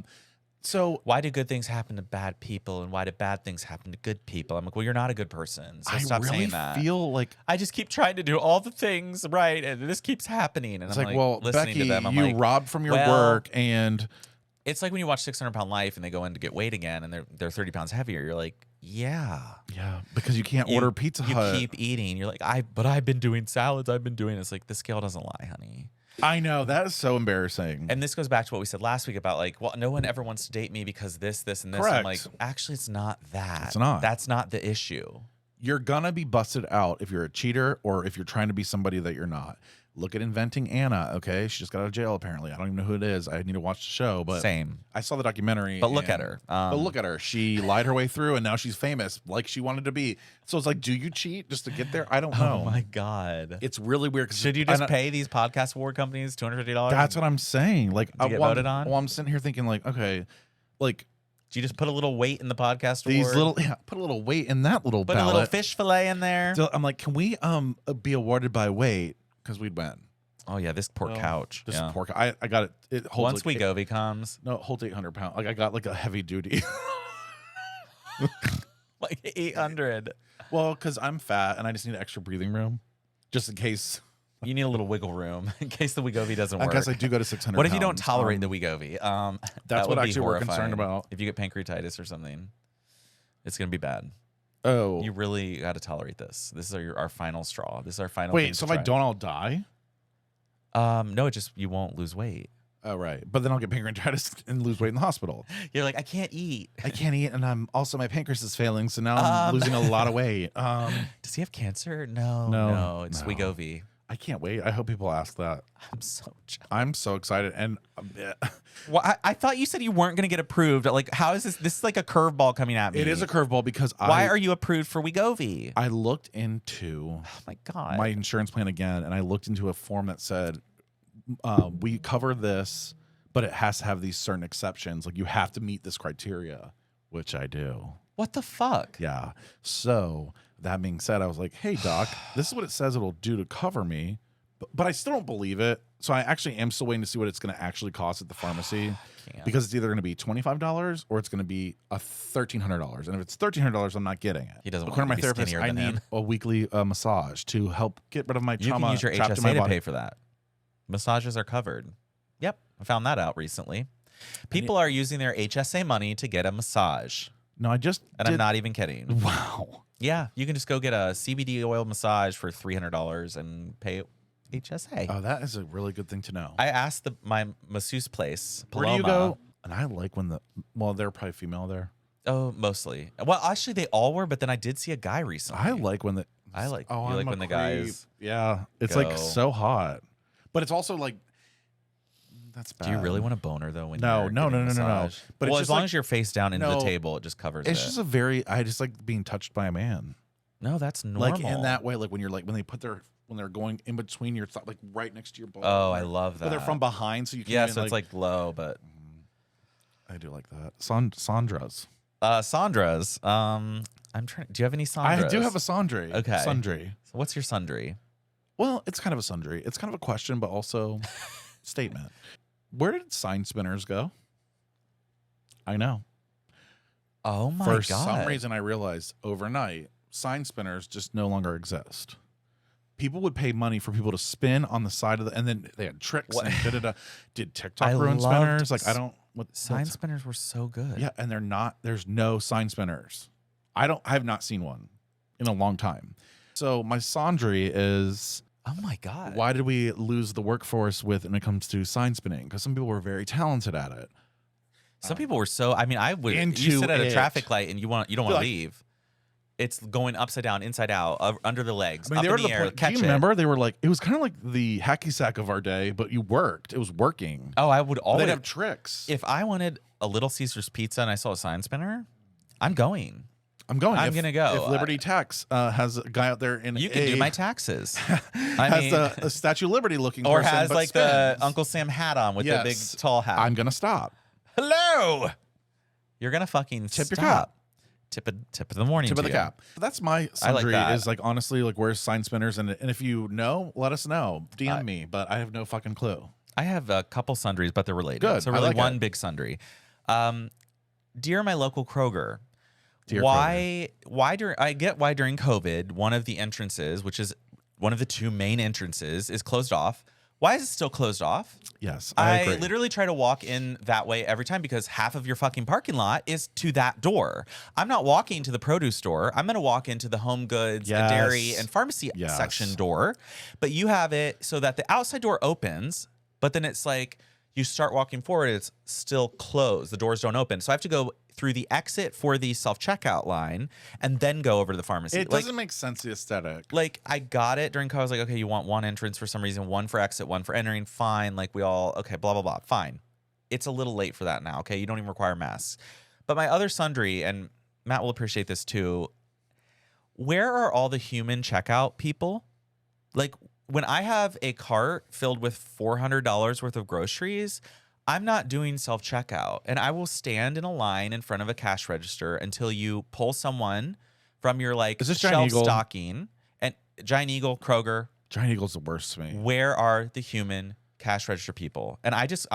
So why do good things happen to bad people and why do bad things happen to good people? I'm like, well, you're not a good person. So stop saying that. I feel like I just keep trying to do all the things right, and this keeps happening. And it's I'm like, well, listening Becky, to them. I'm you like, robbed from your work, and It's like when you watch 600 Pound Life and they go in to get weighed again and they're 30 pounds heavier. You're like, yeah, because you can't order Pizza Hut. You keep eating. You're like, but I've been doing salads. I've been doing. It's like the scale doesn't lie, honey. I know, that is so embarrassing. And this goes back to what we said last week about like, well, no one ever wants to date me because this, and this. Correct. I'm like, actually, it's not that. It's not. That's not the issue. You're gonna be busted out if you're a cheater or if you're trying to be somebody that you're not. Look at Inventing Anna, okay? She just got out of jail, apparently. I don't even know who it is. I need to watch the show, but Same. I saw the documentary. But look at her. But look at her. She lied her way through, and now she's famous, like she wanted to be. So it's like, do you cheat just to get there? I don't know. Oh my God. It's really weird. Should you just pay these podcast award companies $250? That's what I'm saying. Like, to get voted on? Well, I'm sitting here thinking, like, okay, like, do you just put a little weight in the podcast these award? put a little weight in that little Put ballot. a little fish fillet in there. So I'm like, can we be awarded by weight? Because we'd win. Oh yeah, this poor couch. This yeah. poor couch. I got it. It holds Once like, Wegovy comes. No, it holds 800 pounds. Like I got like a heavy duty. Like 800. Well, because I'm fat and I just need extra breathing room, just in case. You need a little wiggle room in case the Wegovy doesn't work. I guess I do go to 600. What if you don't pounds? tolerate the Wegovy? That's what would be actually we're horrifying. concerned about. If you get pancreatitis or something, it's gonna be bad. Oh, You really got to tolerate this. This is our final straw. This is our final. wait. thing So to if I try. don't, I'll die. No, it just you won't lose weight. Oh, right. But then I'll get pancreatitis and lose weight in the hospital. You're like, I can't eat. I can't eat, and I'm also my pancreas is failing, so now I'm losing a lot of weight. Does he have cancer? No, it's Wegovy. I can't wait. I hope people ask that. I'm so excited, and Well, I thought you said you weren't going to get approved. Like, how is this? This is like a curveball coming at me. it is a curveball because Why are you approved for Wegovy? I looked into Oh my God. my insurance plan again, and I looked into a form that said we cover this, but it has to have these certain exceptions. Like you have to meet this criteria, which I do. What the fuck? Yeah. So that being said, I was like, hey, doc, this is what it says it'll do to cover me. But I still don't believe it. So I actually am still waiting to see what it's going to actually cost at the pharmacy. Because it's either going to be $25 or it's going to be $1,300. And if it's $1,300, I'm not getting it. He doesn't According to want my you to be therapist, skinnier I than need him. a weekly massage to help get rid of my You trauma. can use your trapped in my HSA to body. pay for that. Massages are covered. Yep, I found that out recently. People are using their HSA money to get a massage. No, I just I'm not even kidding. Wow. Yeah, you can just go get a CBD oil massage for $300 and pay HSA. Oh, that is a really good thing to know. I asked my masseuse place, Where Paloma. do you go? And I like when they're probably female there. Oh, mostly. Well, actually, they all were, but then I did see a guy recently. I like when I like. Oh, you like I'm a when the creep. guys. Yeah, it's go. like so hot, but it's also like that's bad. Do you really want a boner though? When No, you're no, getting no, a no, no, no. massage? But well, it's as just long like- as you're face down into the No, table, it just covers It's it. just I just like being touched by a man. No, that's normal. Like in that way, like when they put when they're going in between your like right next to your ball. Oh, I love that. But they're from behind, so you can't. Yeah, even, so it's like low, but I do like that. Sandra's. Sandra's. I'm trying. Do you have any Sandras? I do have a sundry. Okay. Sundry. So what's your sundry? Well, it's kind of a sundry. It's kind of a question, but also statement. Where did sign spinners go? I know. Oh my For god! some reason, I realized overnight sign spinners just no longer exist. People would pay money for people to spin on the side of the, and then they had tricks. What? And did TikTok I ruin loved spinners? Like I don't. Sign spinners were so good. Yeah, and they're not. There's no sign spinners. I have not seen one in a long time. So my sundry is. Oh my god! Why did we lose the workforce when it comes to sign spinning? Because some people were very talented at it. Some people were so. I mean, I would. Into You sit at a it. traffic light and you don't want to Like- leave. It's going upside down, inside out, under the legs, I mean, up they were in to the the air. point. Catch Do you it. remember? They were like, it was kind of like the hacky sack of our day, but you worked. It was working. Oh, I would But always they'd have tricks. If I wanted a Little Caesars pizza and I saw a sign spinner, I'm going. I'm going. I'm gonna go. If Liberty Tax has a guy out there in You can do my taxes. has a Statue of Liberty looking or person, has but like the spins. Uncle Sam hat on with the big Yes. tall hat. I'm gonna stop. Hello. You're gonna fucking Tip your stop. cap. Tip of the morning. Tip of to the you. cap. That's my I like sundry that. is like honestly like where's sign spinners and if you know, let us know. DM me, but I have no fucking clue. I have a couple sundries, but they're related. Good. So I really like one it. big sundry. Dear my local Kroger. Dear why during I get why during COVID one of the entrances, which is one of the two main entrances, is closed off. Why is it still closed off? Yes, I agree. literally try to walk in that way every time because half of your fucking parking lot is to that door. I'm not walking to the produce store. I'm going to walk into the home goods, dairy, and pharmacy section door. But you have it so that the outside door opens, but then it's like you start walking forward, it's still closed. The doors don't open. So I have to go through the exit for the self-checkout line and then go over to the pharmacy. It doesn't make sense, the aesthetic. Like, I got it during COVID. I was like, okay, you want one entrance for some reason, one for exit, one for entering. Fine. Like, we all, okay, blah, blah, blah. Fine. It's a little late for that now, okay? You don't even require masks. But my other sundry, and Matt will appreciate this too, where are all the human checkout people? Like, when I have a cart filled with $400 worth of groceries, I'm not doing self-checkout, and I will stand in a line in front of a cash register until you pull someone from your like shelf stocking. And Giant Eagle, Kroger. Giant Eagle's the worst to me. Where are the human cash register people? And I just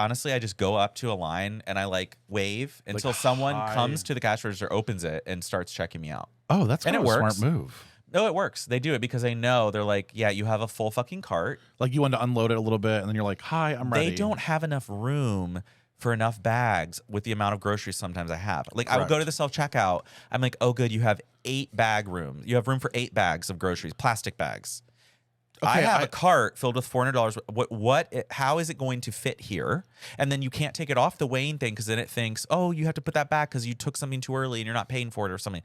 go up to a line and I like wave until someone comes to the cash register, opens it, and starts checking me out. Oh, that's kind of a smart move. No, it works. They do it because they know. They're like, yeah, you have a full fucking cart. Like, you want to unload it a little bit, and then you're like, hi, I'm ready. They don't have enough room for enough bags with the amount of groceries sometimes I have. Like, I would go to the self-checkout. I'm like, oh, good, you have 8 bag room. You have room for 8 bags of groceries, plastic bags. Okay, I have a cart filled with $400. How is it going to fit here? And then you can't take it off the weighing thing because then it thinks, oh, you have to put that back because you took something too early and you're not paying for it or something.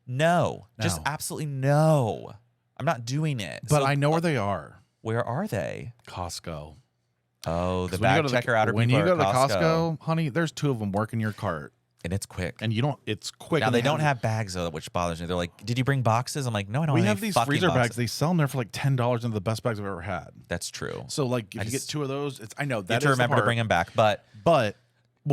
No, just absolutely no. I'm not doing it. But I know where they are. Where are they? Costco. Oh, the bag checker outer people. When you go to Costco, honey, there's 2 of them working your cart. And it's quick. And it's quick. Now, they don't have bags, though, which bothers me. They're like, did you bring boxes? I'm like, no, I don't. We have these freezer bags. They sell them there for like $10, and the best bags I've ever had. That's true. So, like, if you get 2 of those, I know that you have to remember to bring them back. But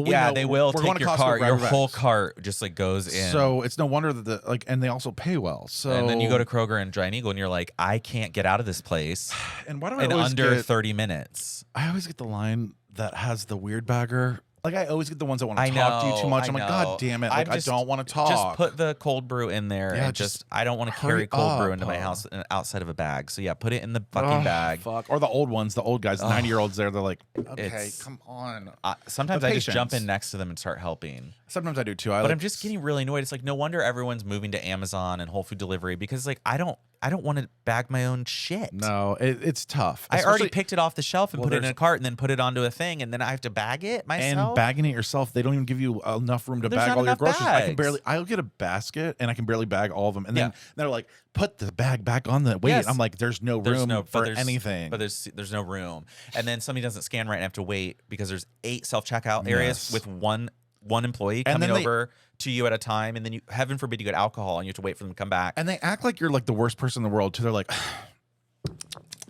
yeah, they will take your cart. Your whole cart just like goes in. So it's no wonder that and they also pay well. So and then you go to Kroger and Giant Eagle, and you're like, I can't get out of this place. And why do I in under 30 minutes? I always get the line that has the weird bagger. Like, I always get the ones that want to talk to you too much. I'm like, God damn it! Like, I don't want to talk. Just put the cold brew in there, and I don't want to carry cold brew into my house outside of a bag. So yeah, put it in the fucking bag. Fuck. Or the old ones, the old guys, 90-year-olds there. They're like, okay, come on. Sometimes I just jump in next to them and start helping. Sometimes I do too. But I'm just getting really annoyed. It's like, no wonder everyone's moving to Amazon and Whole Food delivery because like I don't want to bag my own shit. No, it's tough. I already picked it off the shelf and put it in a cart and then put it onto a thing, and then I have to bag it myself. And bagging it yourself, they don't even give you enough room to bag all your groceries. I'll get a basket and I can barely bag all of them. And then they're like, put the bag back on the weight. Yes. I'm like, there's no room for anything. But there's no room. And then somebody doesn't scan right and have to wait because there's 8 self-checkout areas with one employee coming over to you at a time, and then heaven forbid you get alcohol and you have to wait for them to come back. And they act like you're like the worst person in the world too. They're like,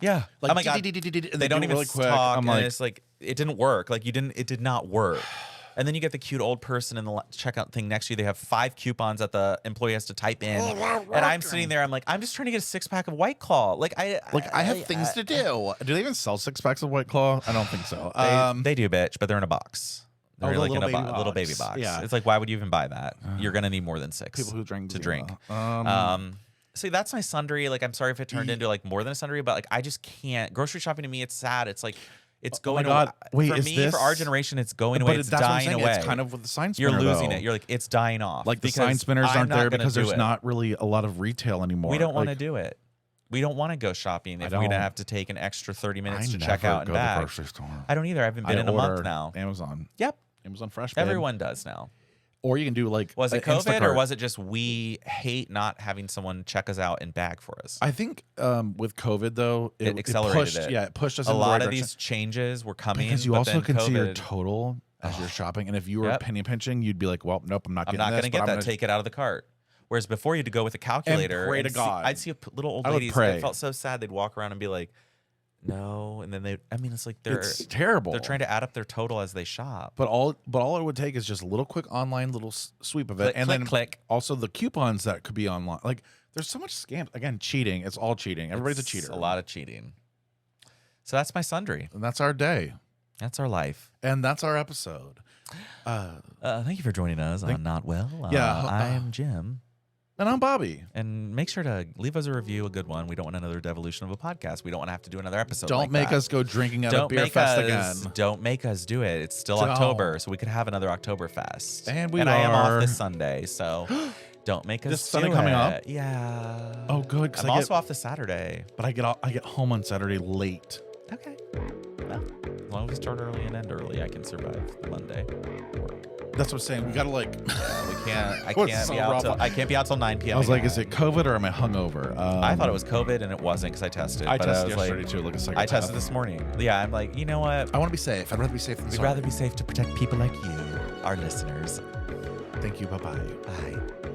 yeah, like, oh my God. They don't even talk. I'm like, it's like it didn't work. Like it did not work. And then you get the cute old person in the checkout thing next to you. They have 5 coupons that the employee has to type in. And I'm sitting there. I'm like, I'm just trying to get a 6-pack of White Claw. Like I have things to do. Do they even sell 6-packs of White Claw? I don't think so. They do, bitch, but they're in a box. They're like in a little baby box. Yeah. It's like, why would you even buy that? You're gonna need more than 6 people who drink to drink. See, that's my sundry. Like, I'm sorry if it turned into like more than a sundry, but like I just can't. Grocery shopping to me, it's sad. It's like it's going away. Wait, for me, for our generation, it's going away. It's dying away. It's kind of with the sign spinner. You're losing it. You're like, it's dying off. Like the sign spinners aren't there because there's not really a lot of retail anymore. We don't want to do it. We don't want to go shopping if we're gonna have to take an extra 30 minutes to check out and bag. To the grocery store. I don't either. I haven't been in a month now. Amazon. Yep. Amazon Fresh. Everyone does now. Or you can do like, was it COVID or was it just we hate not having someone check us out and bag for us? I think with COVID though, it accelerated it. Yeah, it pushed us. A lot of these changes were coming because you also can see your total as you're shopping, and if you were penny pinching, you'd be like, well, nope, I'm not getting this. I'm not going to get that. Take it out of the cart. Whereas before you had to go with a calculator. And pray to God. I'd see little old ladies. I felt so sad. They'd walk around and be like, no, and then it's like it's terrible. They're trying to add up their total as they shop. But all it would take is just a little quick online little sweep of it, and then also the coupons that could be online. Like there's so much scams. Again, cheating. It's all cheating. Everybody's a cheater. A lot of cheating. So that's my sundry. And that's our day. That's our life. And that's our episode. Thank you for joining us on Not Well. I'm Jim. And I'm Bobby. And make sure to leave us a review, a good one. We don't want another devolution of a podcast. We don't want to have to do another episode. Don't make us go drinking at a beer fest again. Don't make us do it. It's still October, so we could have another Oktoberfest. And I am off this Sunday, so don't make us this Sunday do coming it. up. Yeah. Oh, good. I'm also off this Saturday, but I get home on Saturday late. Okay. Well, as long as we start early and end early, I can survive the Monday. That's what I'm saying. We gotta we can't. I can't be out till 9 p.m. I was like, is it COVID or am I hungover? I thought it was COVID and it wasn't because I tested. I but tested I was yesterday too, like a psychopath. I tested this morning. Yeah, I'm like, you know what? I want to be safe. I'd rather be safe than sorry. We'd rather be safe to protect people like you, our listeners. Thank you. Bye-bye. Bye.